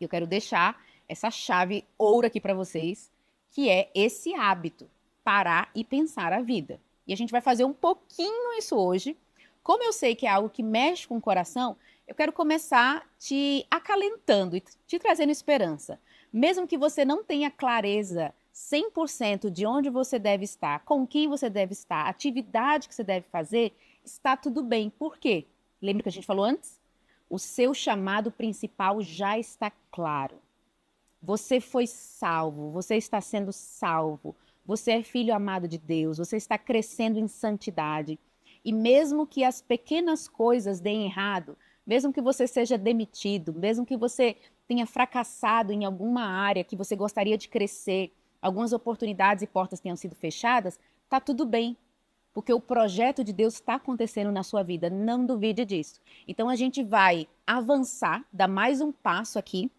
Eu quero deixar essa chave ouro aqui para vocês, que é esse hábito, parar e pensar a vida. E a gente vai fazer um pouquinho isso hoje. Como eu sei que é algo que mexe com o coração, eu quero começar te acalentando e te trazendo esperança. Mesmo que você não tenha clareza 100% de onde você deve estar, com quem você deve estar, a atividade que você deve fazer, está tudo bem. Por quê? Lembra que a gente falou antes? O seu chamado principal já está claro. Você foi salvo, você está sendo salvo, você é filho amado de Deus, você está crescendo em santidade. E mesmo que as pequenas coisas deem errado, mesmo que você seja demitido, mesmo que você tenha fracassado em alguma área que você gostaria de crescer, algumas oportunidades e portas tenham sido fechadas, tá tudo bem, porque o projeto de Deus está acontecendo na sua vida, não duvide disso. Então a gente vai avançar, dar mais um passo aqui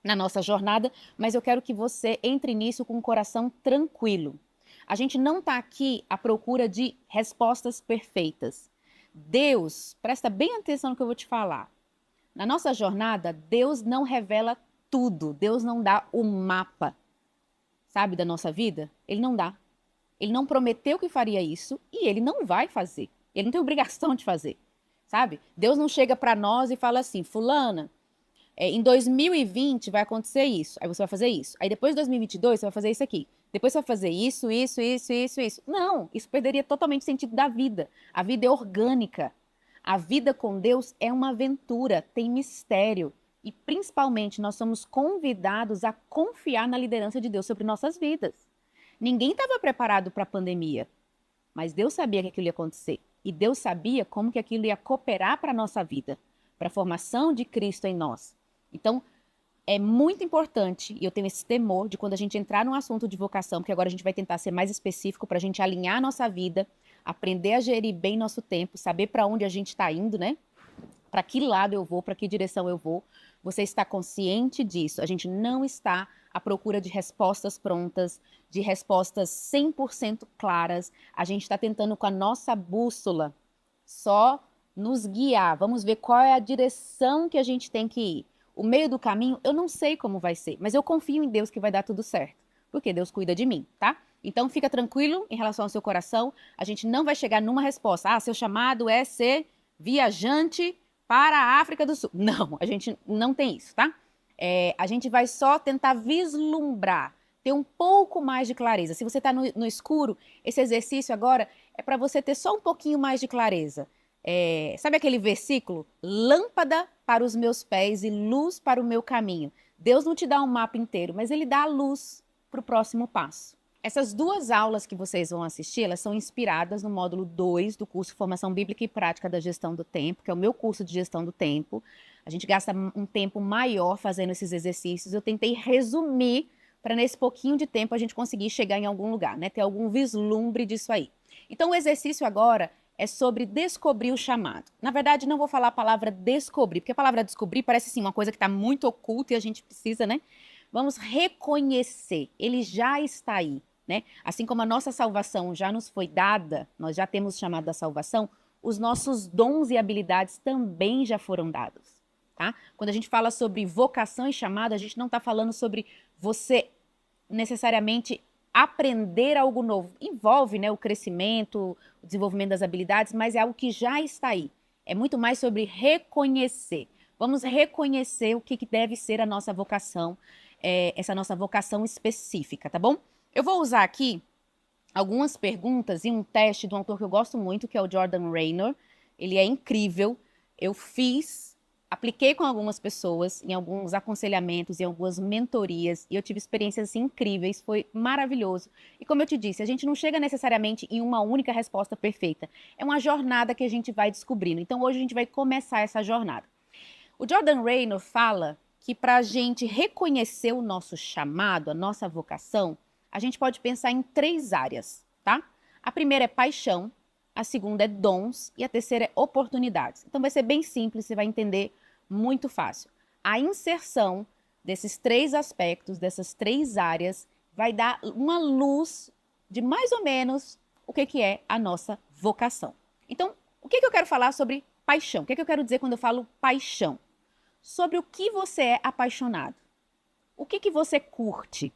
na nossa jornada, mas eu quero que você entre nisso com o coração tranquilo. A gente não está aqui à procura de respostas perfeitas. Deus, presta bem atenção no que eu vou te falar. Na nossa jornada, Deus não revela tudo, Deus não dá o mapa, sabe, da nossa vida? Ele não dá. Ele não prometeu que faria isso e ele não vai fazer. Ele não tem obrigação de fazer, sabe? Deus não chega para nós e fala assim, fulana, em 2020 vai acontecer isso, aí você vai fazer isso. Aí depois de 2022 você vai fazer isso aqui. Depois você vai fazer isso. Não, isso perderia totalmente o sentido da vida. A vida é orgânica. A vida com Deus é uma aventura, tem mistério. E principalmente nós somos convidados a confiar na liderança de Deus sobre nossas vidas. Ninguém estava preparado para a pandemia, mas Deus sabia que aquilo ia acontecer. E Deus sabia como que aquilo ia cooperar para a nossa vida, para a formação de Cristo em nós. Então, é muito importante, e eu tenho esse temor de quando a gente entrar num assunto de vocação, porque agora a gente vai tentar ser mais específico para a gente alinhar a nossa vida, aprender a gerir bem nosso tempo, saber para onde a gente está indo, né? Para que lado eu vou, para que direção eu vou. Você está consciente disso. A gente não está à procura de respostas prontas, de respostas 100% claras. A gente está tentando com a nossa bússola só nos guiar. Vamos ver qual é a direção que a gente tem que ir. O meio do caminho, eu não sei como vai ser, mas eu confio em Deus que vai dar tudo certo, porque Deus cuida de mim, tá? Então fica tranquilo em relação ao seu coração, a gente não vai chegar numa resposta, seu chamado é ser viajante para a África do Sul. Não, a gente não tem isso, tá? A gente vai só tentar vislumbrar, ter um pouco mais de clareza. Se você está no escuro, esse exercício agora é para você ter só um pouquinho mais de clareza. Sabe aquele versículo? Lâmpada para os meus pés e luz para o meu caminho. Deus não te dá um mapa inteiro, mas ele dá a luz para o próximo passo. Essas 2 aulas que vocês vão assistir, elas são inspiradas no módulo 2 do curso Formação Bíblica e Prática da Gestão do Tempo, que é o meu curso de gestão do tempo. A gente gasta um tempo maior fazendo esses exercícios. Eu tentei resumir para nesse pouquinho de tempo a gente conseguir chegar em algum lugar, né? Ter algum vislumbre disso aí. Então o exercício agora é sobre descobrir o chamado. Na verdade, não vou falar a palavra descobrir, porque a palavra descobrir parece assim uma coisa que está muito oculta e a gente precisa, né? Vamos reconhecer, ele já está aí, né? Assim como a nossa salvação já nos foi dada, nós já temos o chamado da salvação, os nossos dons e habilidades também já foram dados, tá? Quando a gente fala sobre vocação e chamado, a gente não está falando sobre você necessariamente aprender algo novo. Envolve, né, o crescimento, o desenvolvimento das habilidades, mas é algo que já está aí. É muito mais sobre reconhecer. Vamos reconhecer o que deve ser a nossa vocação, essa nossa vocação específica, tá bom? Eu vou usar aqui algumas perguntas e um teste de um autor que eu gosto muito, que é o Jordan Raynor. Ele é incrível. Eu apliquei com algumas pessoas, em alguns aconselhamentos, em algumas mentorias, e eu tive experiências assim, incríveis, foi maravilhoso. E como eu te disse, a gente não chega necessariamente em uma única resposta perfeita. É uma jornada que a gente vai descobrindo. Então hoje a gente vai começar essa jornada. O Jordan Raynor fala que para a gente reconhecer o nosso chamado, a nossa vocação, a gente pode pensar em 3 áreas, tá? A primeira é paixão, a segunda é dons e a terceira é oportunidades. Então vai ser bem simples, você vai entender muito fácil. A inserção desses 3 aspectos, dessas 3 áreas, vai dar uma luz de mais ou menos o que é a nossa vocação. Então, o que eu quero falar sobre paixão? O que eu quero dizer quando eu falo paixão? Sobre o que você é apaixonado. O que você curte?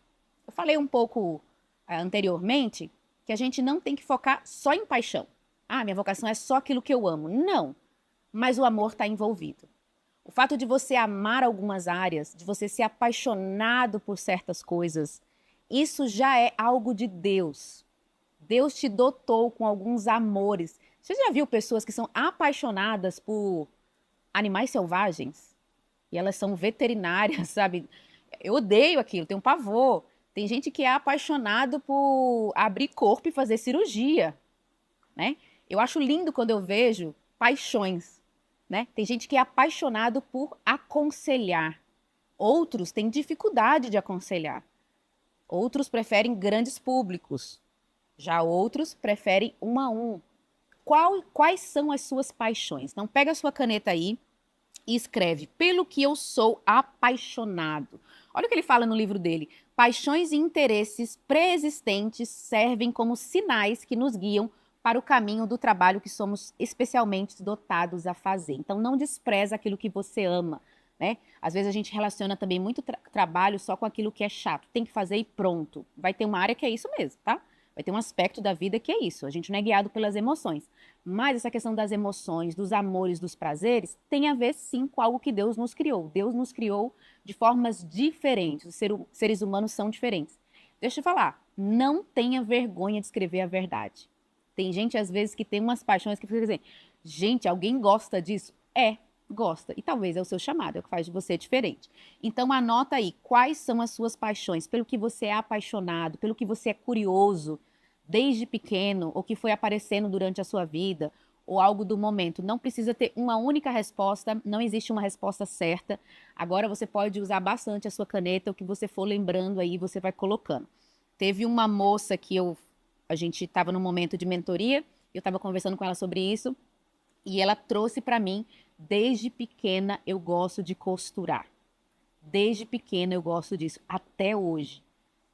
Eu falei um pouco anteriormente que a gente não tem que focar só em paixão. Ah, minha vocação é só aquilo que eu amo. Não, mas o amor está envolvido. O fato de você amar algumas áreas, de você ser apaixonado por certas coisas, isso já é algo de Deus. Deus te dotou com alguns amores. Você já viu pessoas que são apaixonadas por animais selvagens? E elas são veterinárias, sabe? Eu odeio aquilo, tenho um pavor. Tem gente que é apaixonado por abrir corpo e fazer cirurgia, né? Eu acho lindo quando eu vejo paixões, né? Tem gente que é apaixonado por aconselhar. Outros têm dificuldade de aconselhar. Outros preferem grandes públicos. Já outros preferem 1 a 1. Quais são as suas paixões? Então pega a sua caneta aí e escreve: pelo que eu sou apaixonado. Olha o que ele fala no livro dele. Paixões e interesses pré-existentes servem como sinais que nos guiam para o caminho do trabalho que somos especialmente dotados a fazer. Então não despreza aquilo que você ama, né? Às vezes a gente relaciona também muito trabalho só com aquilo que é chato. Tem que fazer e pronto. Vai ter uma área que é isso mesmo, tá? Vai ter um aspecto da vida que é isso. A gente não é guiado pelas emoções. Mas essa questão das emoções, dos amores, dos prazeres, tem a ver sim com algo que Deus nos criou. Deus nos criou de formas diferentes. Os seres humanos são diferentes. Deixa eu falar, não tenha vergonha de escrever a verdade. Tem gente, às vezes, que tem umas paixões que fica dizendo: gente, alguém gosta disso? Gosta. E talvez é o seu chamado, é o que faz de você diferente. Então anota aí, quais são as suas paixões, pelo que você é apaixonado, pelo que você é curioso desde pequeno, ou que foi aparecendo durante a sua vida, ou algo do momento. Não precisa ter uma única resposta, não existe uma resposta certa. Agora você pode usar bastante a sua caneta, o que você for lembrando aí, você vai colocando. Teve uma moça que a gente estava num momento de mentoria, eu estava conversando com ela sobre isso, e ela trouxe para mim: desde pequena eu gosto de costurar. Desde pequena eu gosto disso, até hoje.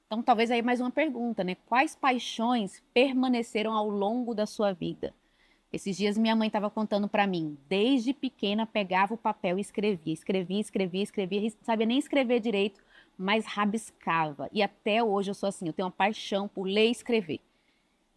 Então talvez aí mais uma pergunta, né? Quais paixões permaneceram ao longo da sua vida? Esses dias minha mãe estava contando para mim, desde pequena pegava o papel e escrevia, sabia nem escrever direito, mas rabiscava. E até hoje eu sou assim, eu tenho uma paixão por ler e escrever.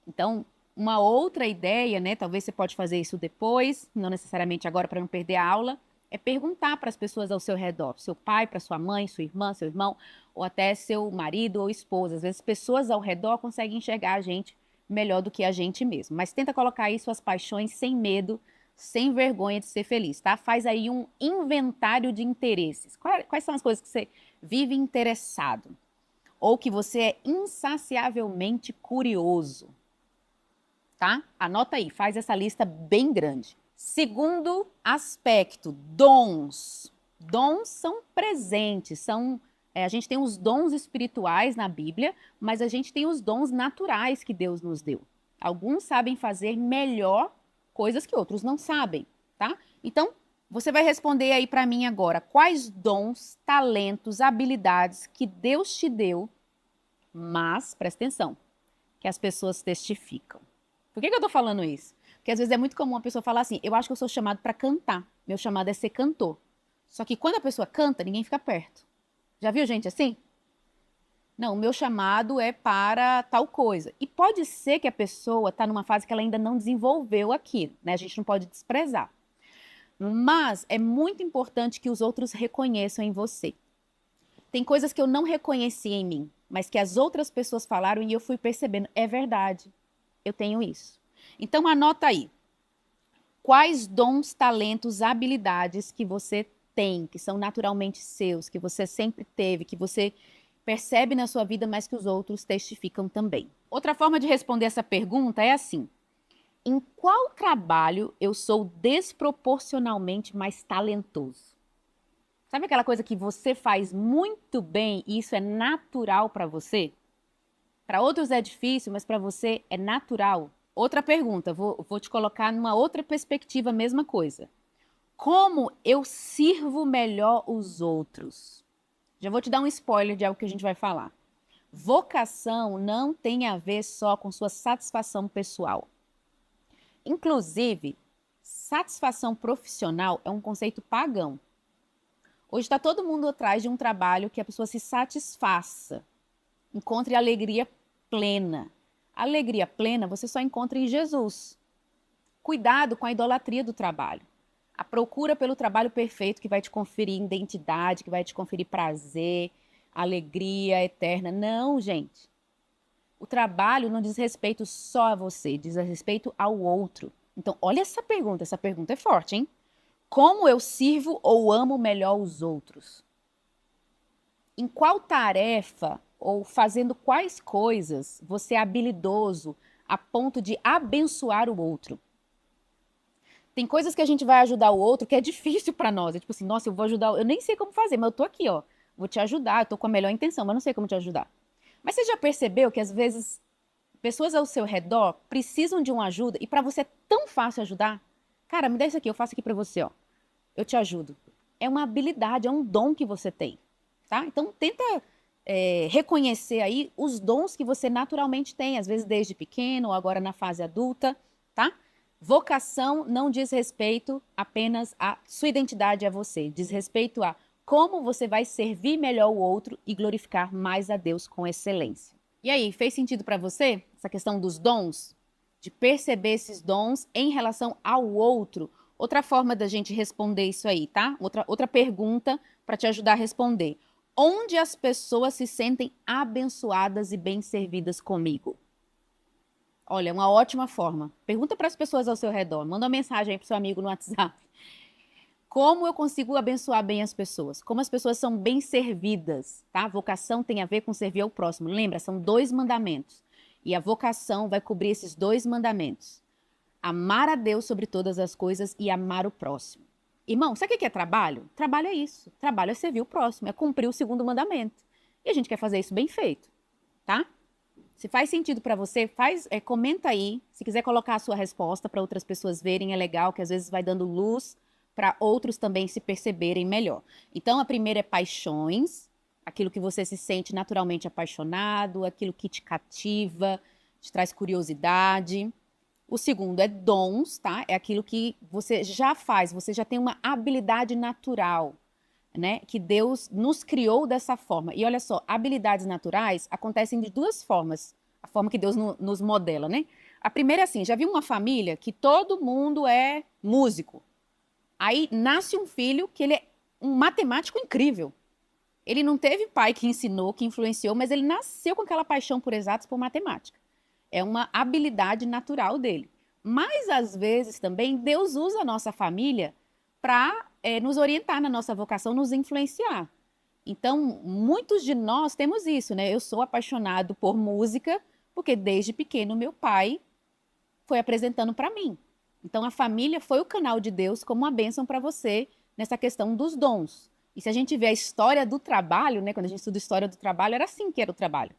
Então, uma outra ideia, né, talvez você pode fazer isso depois, não necessariamente agora para não perder a aula, é perguntar para as pessoas ao seu redor, seu pai, para sua mãe, sua irmã, seu irmão, ou até seu marido ou esposa. Às vezes pessoas ao redor conseguem enxergar a gente melhor do que a gente mesmo. Mas tenta colocar aí suas paixões sem medo, sem vergonha de ser feliz, tá? Faz aí um inventário de interesses. Quais são as coisas que você vive interessado? Ou que você é insaciavelmente curioso, tá? Anota aí, faz essa lista bem grande. Segundo aspecto, dons. Dons são presentes, a gente tem os dons espirituais na Bíblia, mas a gente tem os dons naturais que Deus nos deu. Alguns sabem fazer melhor coisas que outros não sabem, tá? Então, você vai responder aí para mim agora, quais dons, talentos, habilidades que Deus te deu, mas, presta atenção, que as pessoas testificam. Por que eu tô falando isso? Porque às vezes é muito comum a pessoa falar assim, eu acho que eu sou chamado para cantar, meu chamado é ser cantor. Só que quando a pessoa canta, ninguém fica perto. Já viu gente assim? Não, o meu chamado é para tal coisa. E pode ser que a pessoa está numa fase que ela ainda não desenvolveu aquilo, né? A gente não pode desprezar. Mas é muito importante que os outros reconheçam em você. Tem coisas que eu não reconheci em mim, mas que as outras pessoas falaram e eu fui percebendo. É verdade, eu tenho isso. Então anota aí. Quais dons, talentos, habilidades que você tem, que são naturalmente seus, que você sempre teve, que você percebe na sua vida, mas que os outros testificam também. Outra forma de responder essa pergunta é assim: em qual trabalho eu sou desproporcionalmente mais talentoso? Sabe aquela coisa que você faz muito bem e isso é natural para você? Para outros é difícil, mas para você é natural. Outra pergunta, vou te colocar numa outra perspectiva, a mesma coisa. Como eu sirvo melhor os outros? Já vou te dar um spoiler de algo que a gente vai falar. Vocação não tem a ver só com sua satisfação pessoal. Inclusive, satisfação profissional é um conceito pagão. Hoje está todo mundo atrás de um trabalho que a pessoa se satisfaça, encontre alegria plena. Alegria plena você só encontra em Jesus. Cuidado com a idolatria do trabalho. A procura pelo trabalho perfeito que vai te conferir identidade, que vai te conferir prazer, alegria eterna. Não, gente. O trabalho não diz respeito só a você, diz respeito ao outro. Então, olha essa pergunta é forte, hein? Como eu sirvo ou amo melhor os outros? Em qual tarefa ou fazendo quais coisas você é habilidoso a ponto de abençoar o outro? Tem coisas que a gente vai ajudar o outro que é difícil para nós. É tipo assim, nossa, eu vou ajudar, eu nem sei como fazer, mas eu tô aqui, ó. Vou te ajudar, eu tô com a melhor intenção, mas não sei como te ajudar. Mas você já percebeu que às vezes pessoas ao seu redor precisam de uma ajuda e para você é tão fácil ajudar? Cara, me dá isso aqui, eu faço aqui para você, ó. Eu te ajudo. É uma habilidade, é um dom que você tem, tá? Então tenta reconhecer aí os dons que você naturalmente tem, às vezes desde pequeno ou agora na fase adulta, tá? Vocação não diz respeito apenas à sua identidade a você, diz respeito a como você vai servir melhor o outro e glorificar mais a Deus com excelência. E aí, fez sentido para você essa questão dos dons? De perceber esses dons em relação ao outro? Outra forma da gente responder isso aí, tá? Outra pergunta para te ajudar a responder. Onde as pessoas se sentem abençoadas e bem servidas comigo? Olha, é uma ótima forma. Pergunta para as pessoas ao seu redor. Manda uma mensagem aí para o seu amigo no WhatsApp. Como eu consigo abençoar bem as pessoas? Como as pessoas são bem servidas, tá? Vocação tem a ver com servir ao próximo. Lembra, são 2 mandamentos. E a vocação vai cobrir esses 2 mandamentos. Amar a Deus sobre todas as coisas e amar o próximo. Irmão, sabe o que é trabalho? Trabalho é isso. Trabalho é servir o próximo, é cumprir o 2º mandamento. E a gente quer fazer isso bem feito, tá? Se faz sentido para você, comenta aí. Se quiser colocar a sua resposta para outras pessoas verem, é legal, que às vezes vai dando luz para outros também se perceberem melhor. Então, a primeira é paixões, aquilo que você se sente naturalmente apaixonado, aquilo que te cativa, te traz curiosidade. O segundo é dons, tá? É aquilo que você já faz, você já tem uma habilidade natural, né? Que Deus nos criou dessa forma. E olha só, habilidades naturais acontecem de 2 formas, a forma que Deus nos modela, né? A primeira é assim, já viu uma família que todo mundo é músico? Aí nasce um filho que ele é um matemático incrível. Ele não teve pai que ensinou, que influenciou, mas ele nasceu com aquela paixão por exatos, por matemática. É uma habilidade natural dele. Mas, às vezes, também, Deus usa a nossa família para nos orientar na nossa vocação, nos influenciar. Então, muitos de nós temos isso, né? Eu sou apaixonado por música, porque desde pequeno meu pai foi apresentando para mim. Então, a família foi o canal de Deus como uma bênção para você nessa questão dos dons. E se a gente vê a história do trabalho, né? Quando a gente estuda a história do trabalho, era assim que era o trabalho.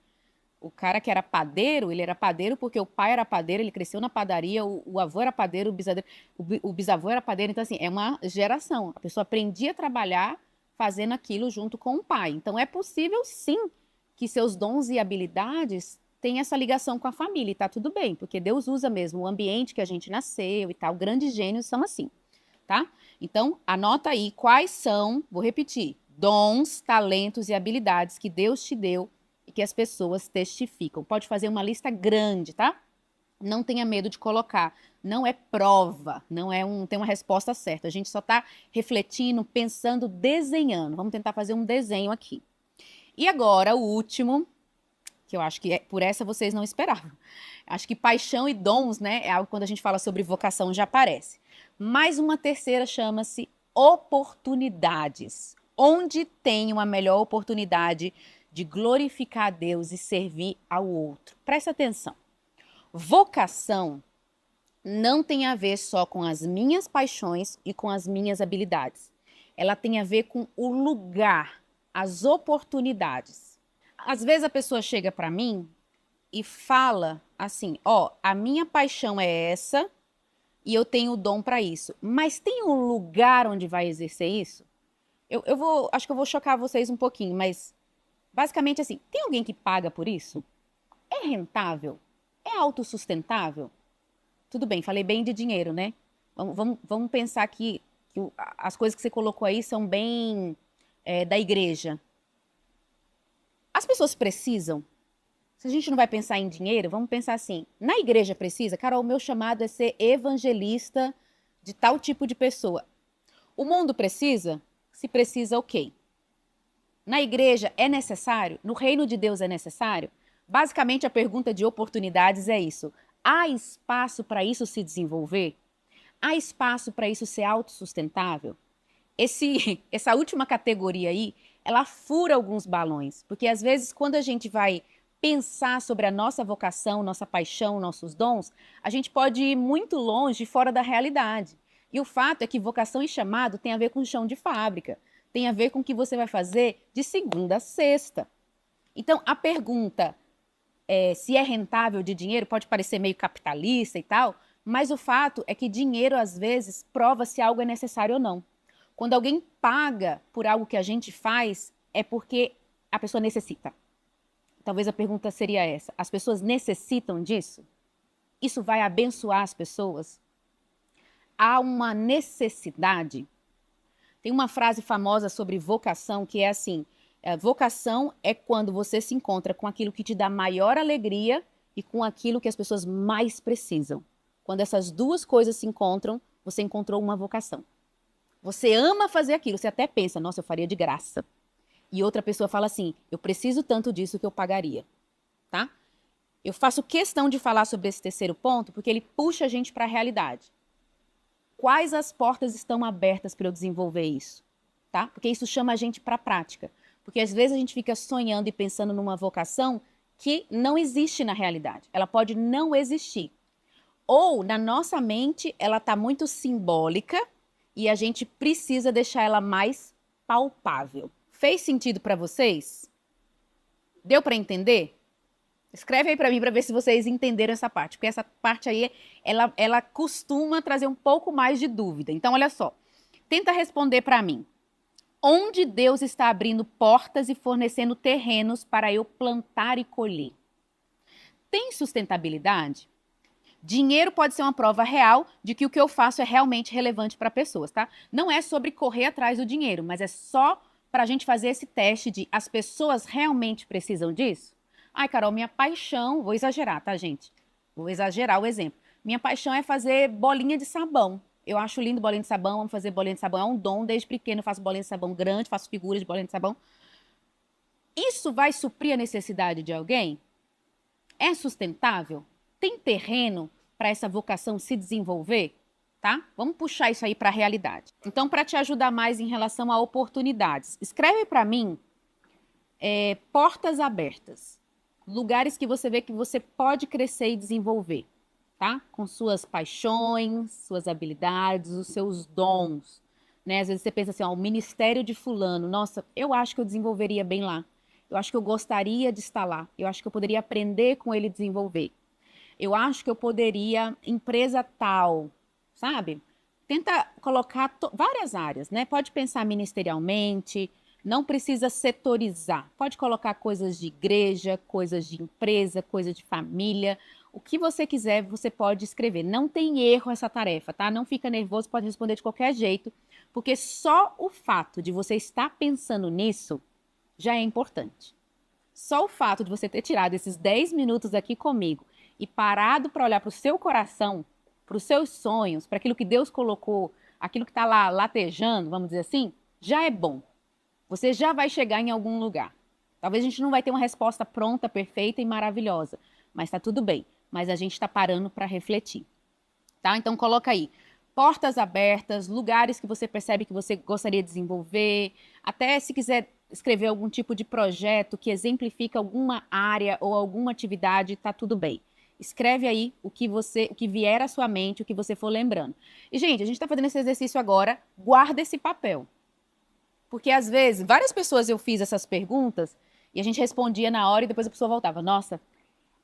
O cara que era padeiro, ele era padeiro porque o pai era padeiro, ele cresceu na padaria, o avô era padeiro, o bisavô era padeiro. Então, assim, é uma geração. A pessoa aprendia a trabalhar fazendo aquilo junto com o pai. Então, é possível, sim, que seus dons e habilidades tenham essa ligação com a família. E tá tudo bem, porque Deus usa mesmo o ambiente que a gente nasceu e tal. Grandes gênios são assim, tá? Então, anota aí quais são, vou repetir, dons, talentos e habilidades que Deus te deu e que as pessoas testificam. Pode fazer uma lista grande, tá? Não tenha medo de colocar. Não é prova, tem uma resposta certa. A gente só está refletindo, pensando, desenhando. Vamos tentar fazer um desenho aqui. E agora, o último, que eu acho que por essa vocês não esperavam. Acho que paixão e dons, né? É algo que quando a gente fala sobre vocação já aparece. Mais uma terceira chama-se oportunidades. Onde tem uma melhor oportunidade de glorificar a Deus e servir ao outro. Presta atenção. Vocação não tem a ver só com as minhas paixões e com as minhas habilidades. Ela tem a ver com o lugar, as oportunidades. Às vezes a pessoa chega para mim e fala assim, a minha paixão é essa e eu tenho o dom para isso. Mas tem um lugar onde vai exercer isso? Acho que eu vou chocar vocês um pouquinho, mas basicamente assim, tem alguém que paga por isso? É rentável? É autossustentável? Tudo bem, falei bem de dinheiro, né? Vamos pensar que as coisas que você colocou aí são bem da igreja. As pessoas precisam? Se a gente não vai pensar em dinheiro, vamos pensar assim, na igreja precisa? Carol, o meu chamado é ser evangelista de tal tipo de pessoa. O mundo precisa? Se precisa, ok. Na igreja é necessário? No reino de Deus é necessário? Basicamente, a pergunta de oportunidades é isso. Há espaço para isso se desenvolver? Há espaço para isso ser autossustentável? Essa última categoria aí, ela fura alguns balões. Porque, às vezes, quando a gente vai pensar sobre a nossa vocação, nossa paixão, nossos dons, a gente pode ir muito longe, fora da realidade. E o fato é que vocação e chamado tem a ver com chão de fábrica. Tem a ver com o que você vai fazer de segunda a sexta. Então, a pergunta se é rentável de dinheiro pode parecer meio capitalista e tal, mas o fato é que dinheiro, às vezes, prova se algo é necessário ou não. Quando alguém paga por algo que a gente faz, é porque a pessoa necessita. Talvez a pergunta seria essa. As pessoas necessitam disso? Isso vai abençoar as pessoas? Há uma necessidade? Tem uma frase famosa sobre vocação que é assim, vocação é quando você se encontra com aquilo que te dá maior alegria e com aquilo que as pessoas mais precisam. Quando essas duas coisas se encontram, você encontrou uma vocação. Você ama fazer aquilo, você até pensa, nossa, eu faria de graça. E outra pessoa fala assim, eu preciso tanto disso que eu pagaria, tá? Eu faço questão de falar sobre esse terceiro ponto porque ele puxa a gente para a realidade. Quais as portas estão abertas para eu desenvolver isso, tá? Porque isso chama a gente para a prática. Porque às vezes a gente fica sonhando e pensando numa vocação que não existe na realidade. Ela pode não existir. Ou, na nossa mente, ela está muito simbólica e a gente precisa deixar ela mais palpável. Fez sentido para vocês? Deu para entender? Escreve aí para mim para ver se vocês entenderam essa parte. Porque essa parte aí, ela costuma trazer um pouco mais de dúvida. Então, olha só. Tenta responder para mim. Onde Deus está abrindo portas e fornecendo terrenos para eu plantar e colher? Tem sustentabilidade? Dinheiro pode ser uma prova real de que o que eu faço é realmente relevante para pessoas, tá? Não é sobre correr atrás do dinheiro, mas é só para a gente fazer esse teste de as pessoas realmente precisam disso? Ai, Carol, minha paixão, vou exagerar, tá, gente? Vou exagerar o exemplo. Minha paixão é fazer bolinha de sabão. Eu acho lindo bolinha de sabão, amo fazer bolinha de sabão, é um dom, desde pequeno eu faço bolinha de sabão grande, faço figuras de bolinha de sabão. Isso vai suprir a necessidade de alguém? É sustentável? Tem terreno para essa vocação se desenvolver? Tá? Vamos puxar isso aí para a realidade. Então, para te ajudar mais em relação a oportunidades, escreve para mim portas abertas, lugares que você vê que você pode crescer e desenvolver, tá? Com suas paixões, suas habilidades, os seus dons, né? Às vezes você pensa assim, ó, o ministério de fulano, nossa, eu acho que eu desenvolveria bem lá. Eu acho que eu gostaria de estar lá. Eu acho que eu poderia aprender com ele desenvolver. Eu acho que eu poderia, empresa tal, sabe? Tenta colocar várias áreas, né? Pode pensar ministerialmente, não precisa setorizar. Pode colocar coisas de igreja, coisas de empresa, coisa de família. O que você quiser, você pode escrever. Não tem erro essa tarefa, tá? Não fica nervoso, pode responder de qualquer jeito, porque só o fato de você estar pensando nisso já é importante. Só o fato de você ter tirado esses 10 minutos aqui comigo e parado para olhar para o seu coração, para os seus sonhos, para aquilo que Deus colocou, aquilo que está lá latejando, vamos dizer assim, já é bom. Você já vai chegar em algum lugar. Talvez a gente não vai ter uma resposta pronta, perfeita e maravilhosa, mas está tudo bem. Mas a gente está parando para refletir, tá? Então coloca aí, portas abertas, lugares que você percebe que você gostaria de desenvolver, até se quiser escrever algum tipo de projeto que exemplifica alguma área ou alguma atividade, tá tudo bem. Escreve aí o que vier à sua mente, o que você for lembrando. E, gente, a gente está fazendo esse exercício agora, guarda esse papel. Porque, às vezes, várias pessoas eu fiz essas perguntas e a gente respondia na hora e depois a pessoa voltava. Nossa,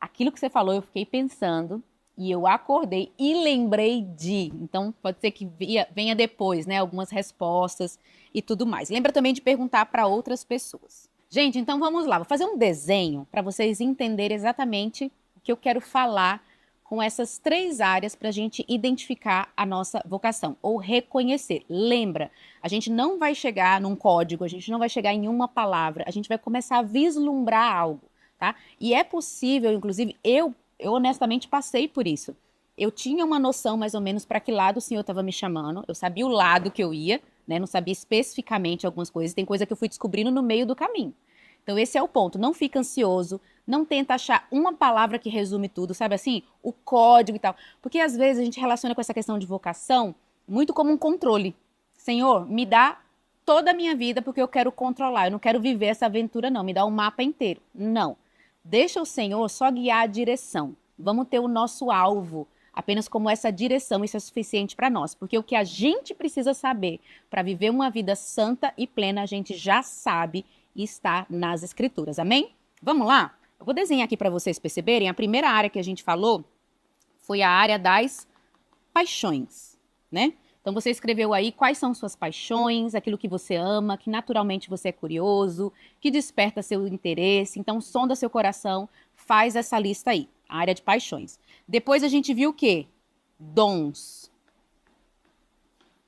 aquilo que você falou eu fiquei pensando e eu acordei e lembrei de. Então, pode ser que venha depois, né? Algumas respostas e tudo mais. Lembra também de perguntar para outras pessoas. Gente, então vamos lá. Vou fazer um desenho para vocês entenderem exatamente o que eu quero falar com essas 3 áreas para a gente identificar a nossa vocação ou reconhecer. Lembra, a gente não vai chegar num código, a gente não vai chegar em uma palavra, a gente vai começar a vislumbrar algo, tá? E é possível, inclusive, eu honestamente passei por isso. Eu tinha uma noção mais ou menos para que lado o Senhor estava me chamando, eu sabia o lado que eu ia, né? Não sabia especificamente algumas coisas, tem coisa que eu fui descobrindo no meio do caminho. Então esse é o ponto, não fica ansioso, não tenta achar uma palavra que resume tudo, sabe assim? O código e tal. Porque às vezes a gente relaciona com essa questão de vocação muito como um controle. Senhor, me dá toda a minha vida porque eu quero controlar, eu não quero viver essa aventura não, me dá um mapa inteiro. Não. Deixa o Senhor só guiar a direção. Vamos ter o nosso alvo apenas como essa direção, isso é suficiente para nós. Porque o que a gente precisa saber para viver uma vida santa e plena, a gente já sabe e está nas Escrituras. Amém? Vamos lá? Eu vou desenhar aqui para vocês perceberem. A primeira área que a gente falou foi a área das paixões, né? Então você escreveu aí quais são suas paixões, aquilo que você ama, que naturalmente você é curioso, que desperta seu interesse. Então sonda seu coração, faz essa lista aí, a área de paixões. Depois a gente viu o quê? Dons.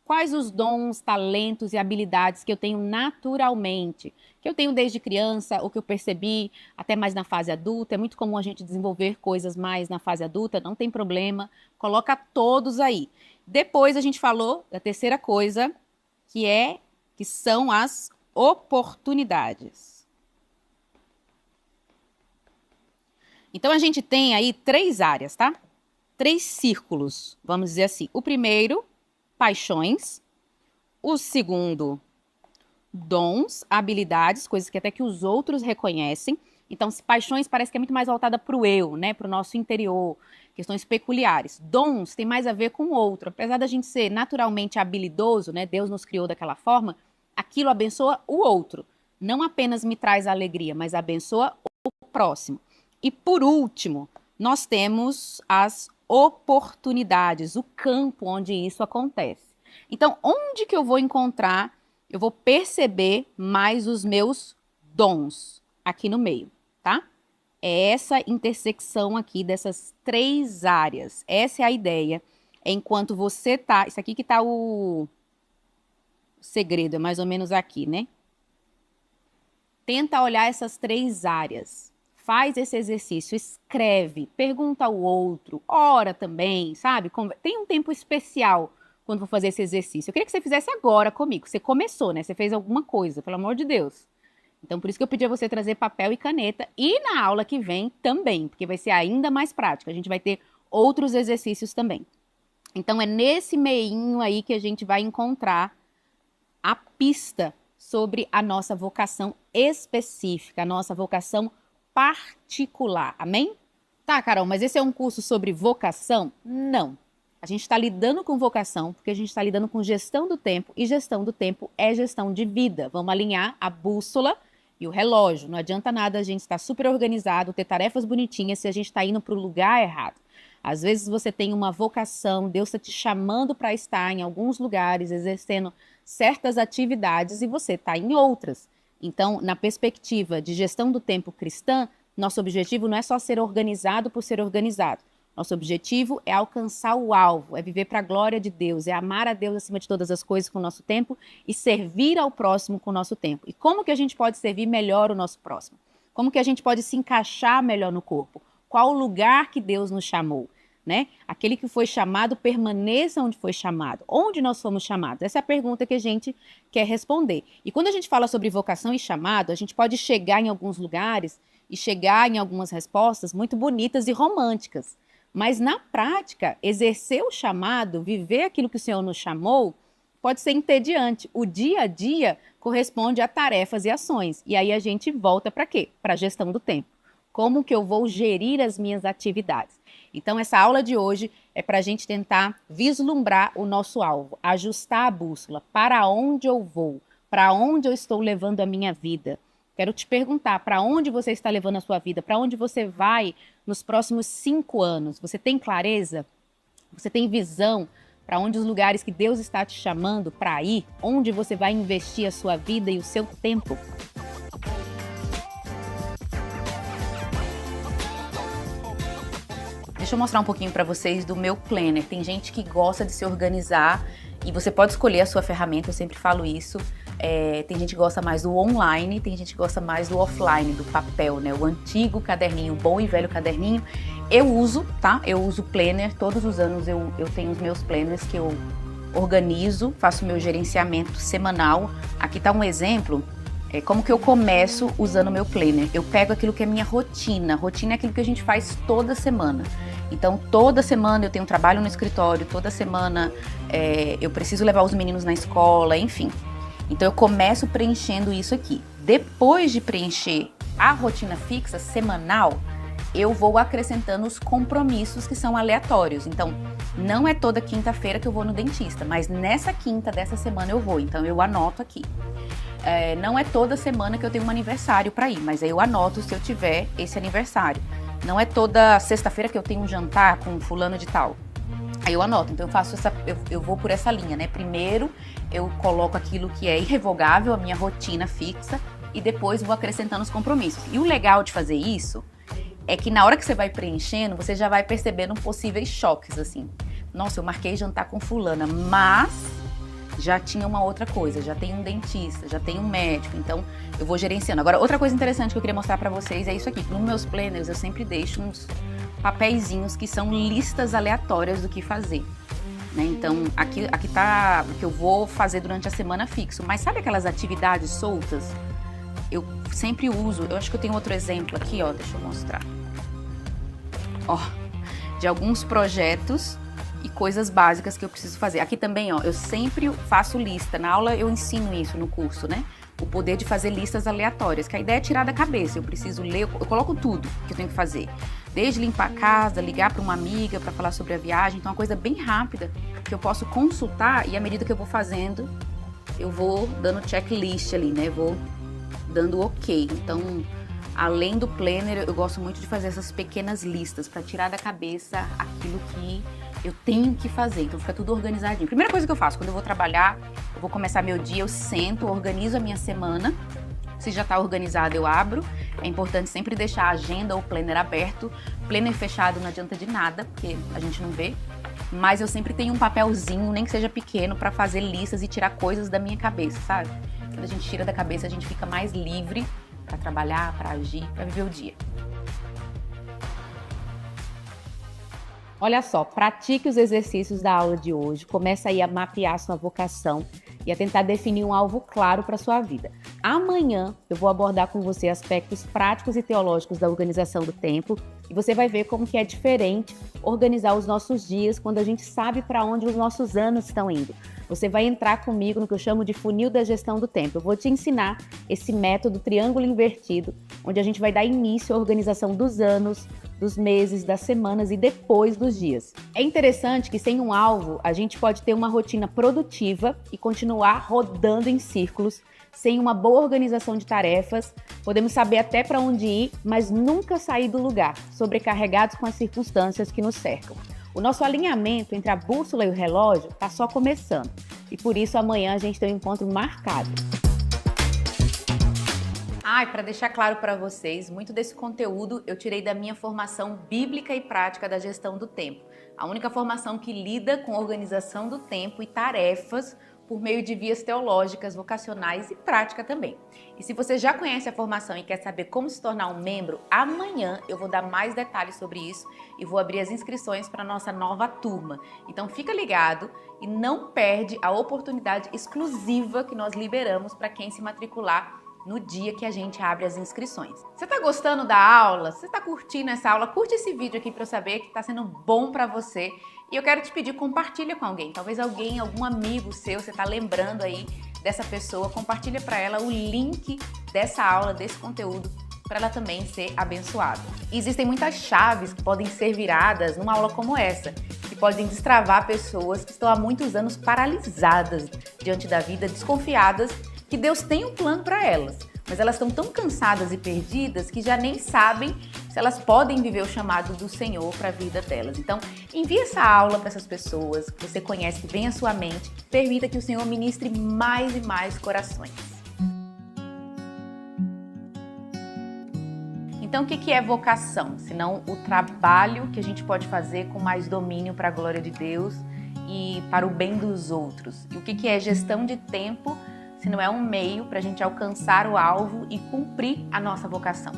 Quais os dons, talentos e habilidades que eu tenho naturalmente, que eu tenho desde criança ou que eu percebi até mais na fase adulta. É muito comum a gente desenvolver coisas mais na fase adulta, não tem problema, coloca todos aí. Depois a gente falou da terceira coisa, que são as oportunidades. Então a gente tem aí 3 áreas, tá? 3 círculos, vamos dizer assim. O primeiro, paixões. O segundo, dons, habilidades, coisas que até que os outros reconhecem. Então, paixões parece que é muito mais voltada para o eu, né? Para o nosso interior, questões peculiares. Dons tem mais a ver com o outro. Apesar da gente ser naturalmente habilidoso, né? Deus nos criou daquela forma, aquilo abençoa o outro. Não apenas me traz alegria, mas abençoa o próximo. E por último, nós temos as oportunidades, o campo onde isso acontece. Então, onde que eu vou encontrar, eu vou perceber mais os meus dons aqui no meio, tá? É essa intersecção aqui dessas 3 áreas. Essa é a ideia. Enquanto você tá... Isso aqui que tá o segredo, é mais ou menos aqui, né? Tenta olhar essas 3 áreas. Faz esse exercício, escreve, pergunta ao outro, ora também, sabe? Tem um tempo especial quando for fazer esse exercício. Eu queria que você fizesse agora comigo. Você começou, né? Você fez alguma coisa, pelo amor de Deus. Então, por isso que eu pedi a você trazer papel e caneta. E na aula que vem também, porque vai ser ainda mais prático. A gente vai ter outros exercícios também. Então é nesse meinho aí que a gente vai encontrar a pista sobre a nossa vocação específica, a nossa vocação particular. Amém? Tá, Carol, mas esse é um curso sobre vocação? Não. A gente está lidando com vocação porque a gente está lidando com gestão do tempo e gestão do tempo é gestão de vida. Vamos alinhar a bússola e o relógio. Não adianta nada a gente estar super organizado, ter tarefas bonitinhas se a gente está indo para o lugar errado. Às vezes você tem uma vocação, Deus está te chamando para estar em alguns lugares, exercendo certas atividades e você está em outras. Então, na perspectiva de gestão do tempo cristã, nosso objetivo não é só ser organizado por ser organizado. Nosso objetivo é alcançar o alvo, é viver para a glória de Deus, é amar a Deus acima de todas as coisas com o nosso tempo e servir ao próximo com o nosso tempo. E como que a gente pode servir melhor o nosso próximo? Como que a gente pode se encaixar melhor no corpo? Qual o lugar que Deus nos chamou? Né? Aquele que foi chamado, permaneça onde foi chamado. Onde nós fomos chamados? Essa é a pergunta que a gente quer responder. E quando a gente fala sobre vocação e chamado, a gente pode chegar em alguns lugares e chegar em algumas respostas muito bonitas e românticas. Mas na prática, exercer o chamado, viver aquilo que o Senhor nos chamou, pode ser entediante. O dia a dia corresponde a tarefas e ações. E aí a gente volta para quê? Para a gestão do tempo. Como que eu vou gerir as minhas atividades? Então, essa aula de hoje é para a gente tentar vislumbrar o nosso alvo, ajustar a bússola, para onde eu vou, para onde eu estou levando a minha vida. Quero te perguntar, para onde você está levando a sua vida? Para onde você vai nos próximos 5 anos? Você tem clareza? Você tem visão para onde os lugares que Deus está te chamando para ir? Onde você vai investir a sua vida e o seu tempo? Deixa eu mostrar um pouquinho para vocês do meu planner. Tem gente que gosta de se organizar e você pode escolher a sua ferramenta, eu sempre falo isso. Tem gente que gosta mais do online, tem gente que gosta mais do offline, do papel, né? O antigo caderninho, o bom e velho caderninho. Eu uso, tá? Eu uso planner, todos os anos eu tenho os meus planners que eu organizo, faço meu gerenciamento semanal. Aqui tá um exemplo. Como que eu começo usando o meu planner? Eu pego aquilo que é minha rotina. Rotina é aquilo que a gente faz toda semana. Então, toda semana eu tenho trabalho no escritório, toda semana eu preciso levar os meninos na escola, enfim. Então, eu começo preenchendo isso aqui. Depois de preencher a rotina fixa, semanal, eu vou acrescentando os compromissos que são aleatórios. Então, não é toda quinta-feira que eu vou no dentista, mas nessa quinta dessa semana eu vou. Então, eu anoto aqui. Não é toda semana que eu tenho um aniversário para ir, mas aí eu anoto se eu tiver esse aniversário. Não é toda sexta-feira que eu tenho um jantar com fulano de tal. Aí eu anoto, então eu vou por essa linha, né? Primeiro eu coloco aquilo que é irrevogável, a minha rotina fixa, e depois vou acrescentando os compromissos. E o legal de fazer isso é que na hora que você vai preenchendo, você já vai percebendo possíveis choques, assim. Nossa, eu marquei jantar com fulana, mas já tinha uma outra coisa, já tem um dentista, já tem um médico, então eu vou gerenciando. Agora, outra coisa interessante que eu queria mostrar pra vocês é isso aqui. Nos meus planners eu sempre deixo uns papeizinhos que são listas aleatórias do que fazer, né? Então, aqui tá o que eu vou fazer durante a semana fixo, mas sabe aquelas atividades soltas? Eu sempre uso, eu acho que eu tenho outro exemplo aqui, ó, deixa eu mostrar. Ó, de alguns projetos e coisas básicas que eu preciso fazer. Aqui também, ó, eu sempre faço lista. Na aula eu ensino isso no curso, né? O poder de fazer listas aleatórias, que a ideia é tirar da cabeça. Eu preciso ler, eu coloco tudo que eu tenho que fazer. Desde limpar a casa, ligar para uma amiga para falar sobre a viagem. Então, é uma coisa bem rápida que eu posso consultar e à medida que eu vou fazendo, eu vou dando checklist ali, né? Vou dando ok. Então, além do planner, eu gosto muito de fazer essas pequenas listas para tirar da cabeça aquilo que eu tenho que fazer, então fica tudo organizadinho. Primeira coisa que eu faço, quando eu vou trabalhar, eu vou começar meu dia, eu sento, organizo a minha semana. Se já está organizado, eu abro. É importante sempre deixar a agenda ou planner aberto. Planner fechado não adianta de nada, porque a gente não vê. Mas eu sempre tenho um papelzinho, nem que seja pequeno, para fazer listas e tirar coisas da minha cabeça, sabe? Quando a gente tira da cabeça, a gente fica mais livre para trabalhar, para agir, para viver o dia. Olha só, pratique os exercícios da aula de hoje, comece aí a mapear sua vocação e a tentar definir um alvo claro para a sua vida. Amanhã eu vou abordar com você aspectos práticos e teológicos da organização do tempo E você vai ver como que é diferente organizar os nossos dias quando a gente sabe para onde os nossos anos estão indo. Você vai entrar comigo no que eu chamo de funil da gestão do tempo. Eu vou te ensinar esse método triângulo invertido, onde a gente vai dar início à organização dos anos, dos meses, das semanas e depois dos dias. É interessante que sem um alvo, a gente pode ter uma rotina produtiva e continuar rodando em círculos. Sem uma boa organização de tarefas, podemos saber até para onde ir, mas nunca sair do lugar, sobrecarregados com as circunstâncias que nos cercam. O nosso alinhamento entre a bússola e o relógio está só começando. E por isso amanhã a gente tem um encontro marcado. Para deixar claro para vocês, muito desse conteúdo eu tirei da minha formação bíblica e prática da gestão do tempo. A única formação que lida com organização do tempo e tarefas por meio de vias teológicas, vocacionais e prática também. E se você já conhece a formação e quer saber como se tornar um membro, amanhã eu vou dar mais detalhes sobre isso e vou abrir as inscrições para a nossa nova turma. Então fica ligado e não perde a oportunidade exclusiva que nós liberamos para quem se matricular no dia que a gente abre as inscrições. Você está gostando da aula? Você está curtindo essa aula? Curte esse vídeo aqui para eu saber que está sendo bom para você. E eu quero te pedir, compartilha com alguém. Talvez alguém, algum amigo seu, você está lembrando aí dessa pessoa, compartilha para ela o link dessa aula, desse conteúdo, para ela também ser abençoada. E existem muitas chaves que podem ser viradas numa aula como essa, que podem destravar pessoas que estão há muitos anos paralisadas diante da vida, desconfiadas que Deus tem um plano para elas, mas elas estão tão cansadas e perdidas que já nem sabem se elas podem viver o chamado do Senhor para a vida delas. Então, envie essa aula para essas pessoas que você conhece, que vem à sua mente, permita que o Senhor ministre mais e mais corações. Então, o que é vocação? Senão o trabalho que a gente pode fazer com mais domínio para a glória de Deus e para o bem dos outros. E o que é gestão de tempo? Se não é um meio para a gente alcançar o alvo e cumprir a nossa vocação.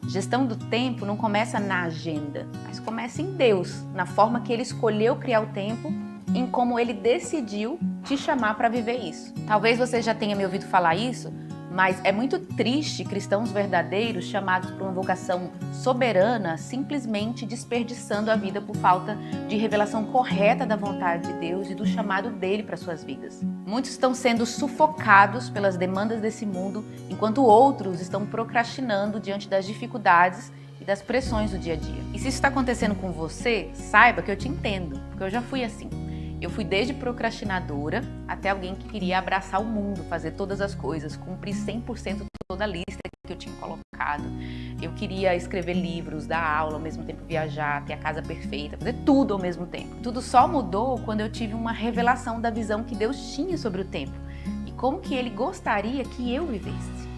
Gestão do tempo não começa na agenda, mas começa em Deus, na forma que Ele escolheu criar o tempo, em como Ele decidiu te chamar para viver isso. Talvez você já tenha me ouvido falar isso, mas é muito triste cristãos verdadeiros chamados por uma vocação soberana simplesmente desperdiçando a vida por falta de revelação correta da vontade de Deus e do chamado dele para suas vidas. Muitos estão sendo sufocados pelas demandas desse mundo, enquanto outros estão procrastinando diante das dificuldades e das pressões do dia a dia. E se isso está acontecendo com você, saiba que eu te entendo, porque eu já fui assim. Eu fui desde procrastinadora até alguém que queria abraçar o mundo, fazer todas as coisas, cumprir 100% toda a lista que eu tinha colocado. Eu queria escrever livros, dar aula, ao mesmo tempo viajar, ter a casa perfeita, fazer tudo ao mesmo tempo. Tudo só mudou quando eu tive uma revelação da visão que Deus tinha sobre o tempo e como que Ele gostaria que eu vivesse.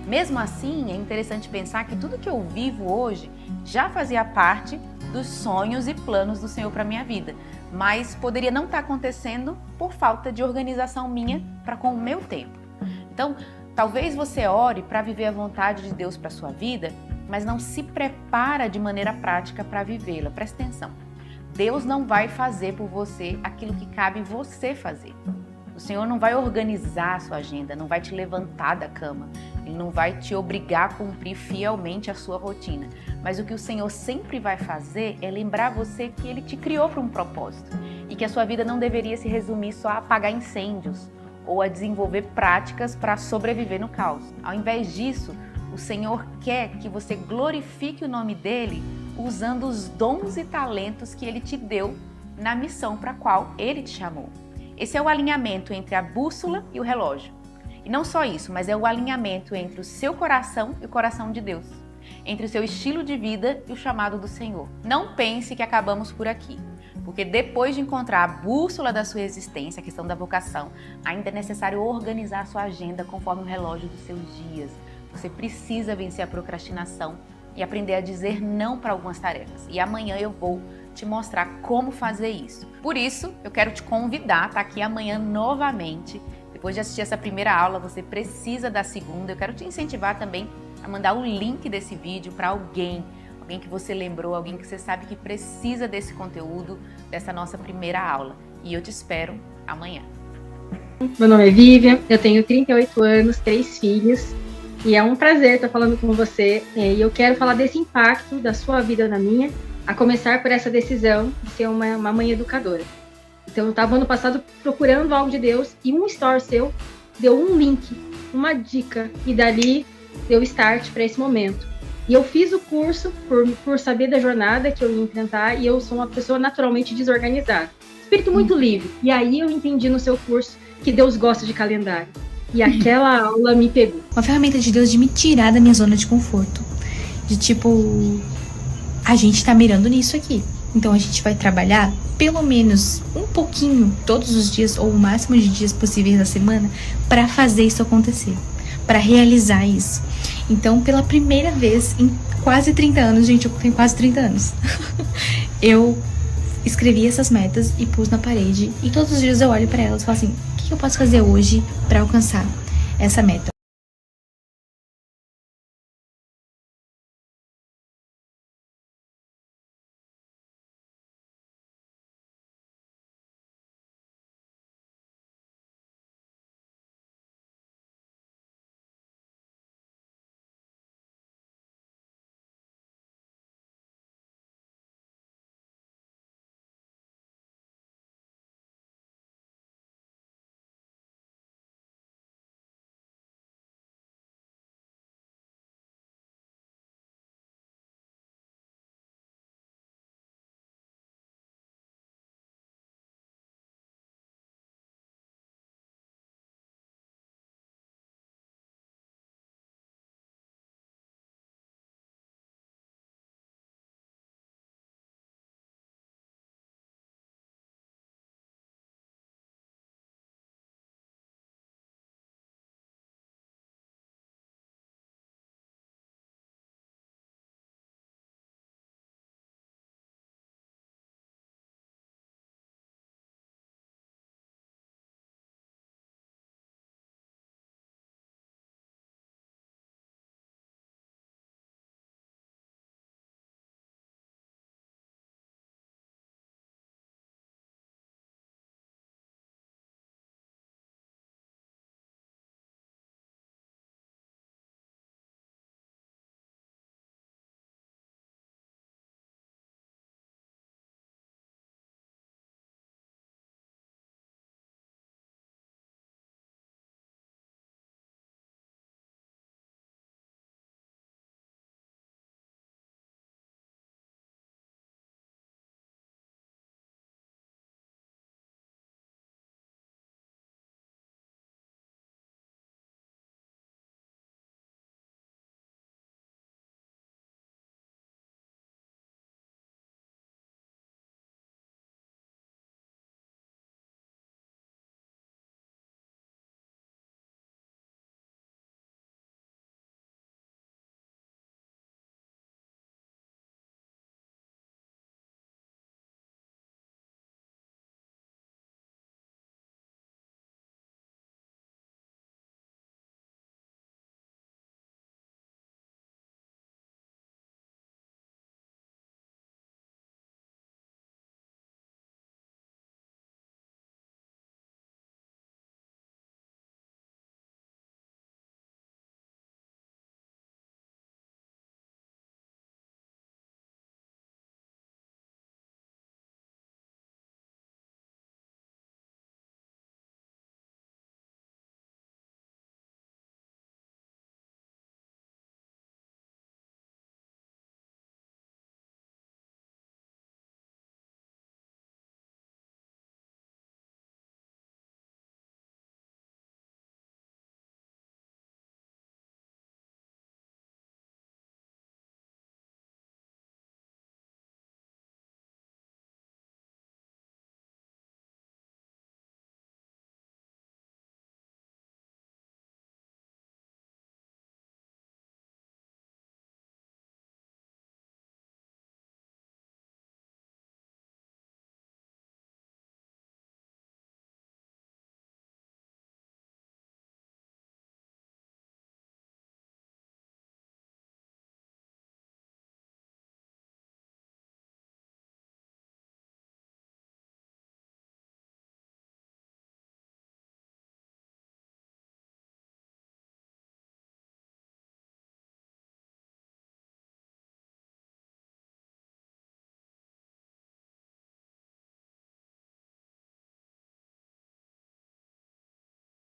Mesmo assim, é interessante pensar que tudo que eu vivo hoje já fazia parte dos sonhos e planos do Senhor para a minha vida, mas poderia não estar acontecendo por falta de organização minha para com o meu tempo. Então, talvez você ore para viver a vontade de Deus para a sua vida, mas não se prepara de maneira prática para vivê-la. Presta atenção. Deus não vai fazer por você aquilo que cabe você fazer. O Senhor não vai organizar a sua agenda, não vai te levantar da cama, Ele não vai te obrigar a cumprir fielmente a sua rotina. Mas o que o Senhor sempre vai fazer é lembrar você que Ele te criou para um propósito e que a sua vida não deveria se resumir só a apagar incêndios ou a desenvolver práticas para sobreviver no caos. Ao invés disso, o Senhor quer que você glorifique o nome dEle usando os dons e talentos que Ele te deu na missão para a qual Ele te chamou. Esse é o alinhamento entre a bússola e o relógio. E não só isso, mas é o alinhamento entre o seu coração e o coração de Deus. Entre o seu estilo de vida e o chamado do Senhor. Não pense que acabamos por aqui. Porque depois de encontrar a bússola da sua existência, a questão da vocação, ainda é necessário organizar a sua agenda conforme o relógio dos seus dias. Você precisa vencer a procrastinação e aprender a dizer não para algumas tarefas. E amanhã eu vou te mostrar como fazer isso. Por isso, eu quero te convidar a estar aqui amanhã novamente. Depois de assistir essa primeira aula, você precisa da segunda. Eu quero te incentivar também a mandar o link desse vídeo para alguém que você lembrou, alguém que você sabe que precisa desse conteúdo, dessa nossa primeira aula. E eu te espero amanhã. Meu nome é Vivian, eu tenho 38 anos, 3 filhos E é um prazer estar falando com você. E eu quero falar desse impacto da sua vida na minha, a começar por essa decisão de ser uma mãe educadora. Então, eu estava ano passado procurando algo de Deus e um story seu deu um link, uma dica, e dali deu start para esse momento. E eu fiz o curso por saber da jornada que eu ia enfrentar, e eu sou uma pessoa naturalmente desorganizada. Espírito muito livre. E aí eu entendi no seu curso que Deus gosta de calendário. E aquela aula me pegou. Uma ferramenta de Deus de me tirar da minha zona de conforto. De tipo, a gente tá mirando nisso aqui. Então a gente vai trabalhar pelo menos um pouquinho todos os dias, ou o máximo de dias possíveis da semana, para fazer isso acontecer, para realizar isso. Então, pela primeira vez em quase 30 anos, gente, eu tenho quase 30 anos, eu escrevi essas metas e pus na parede, e todos os dias eu olho para elas e falo assim, o que eu posso fazer hoje para alcançar essa meta?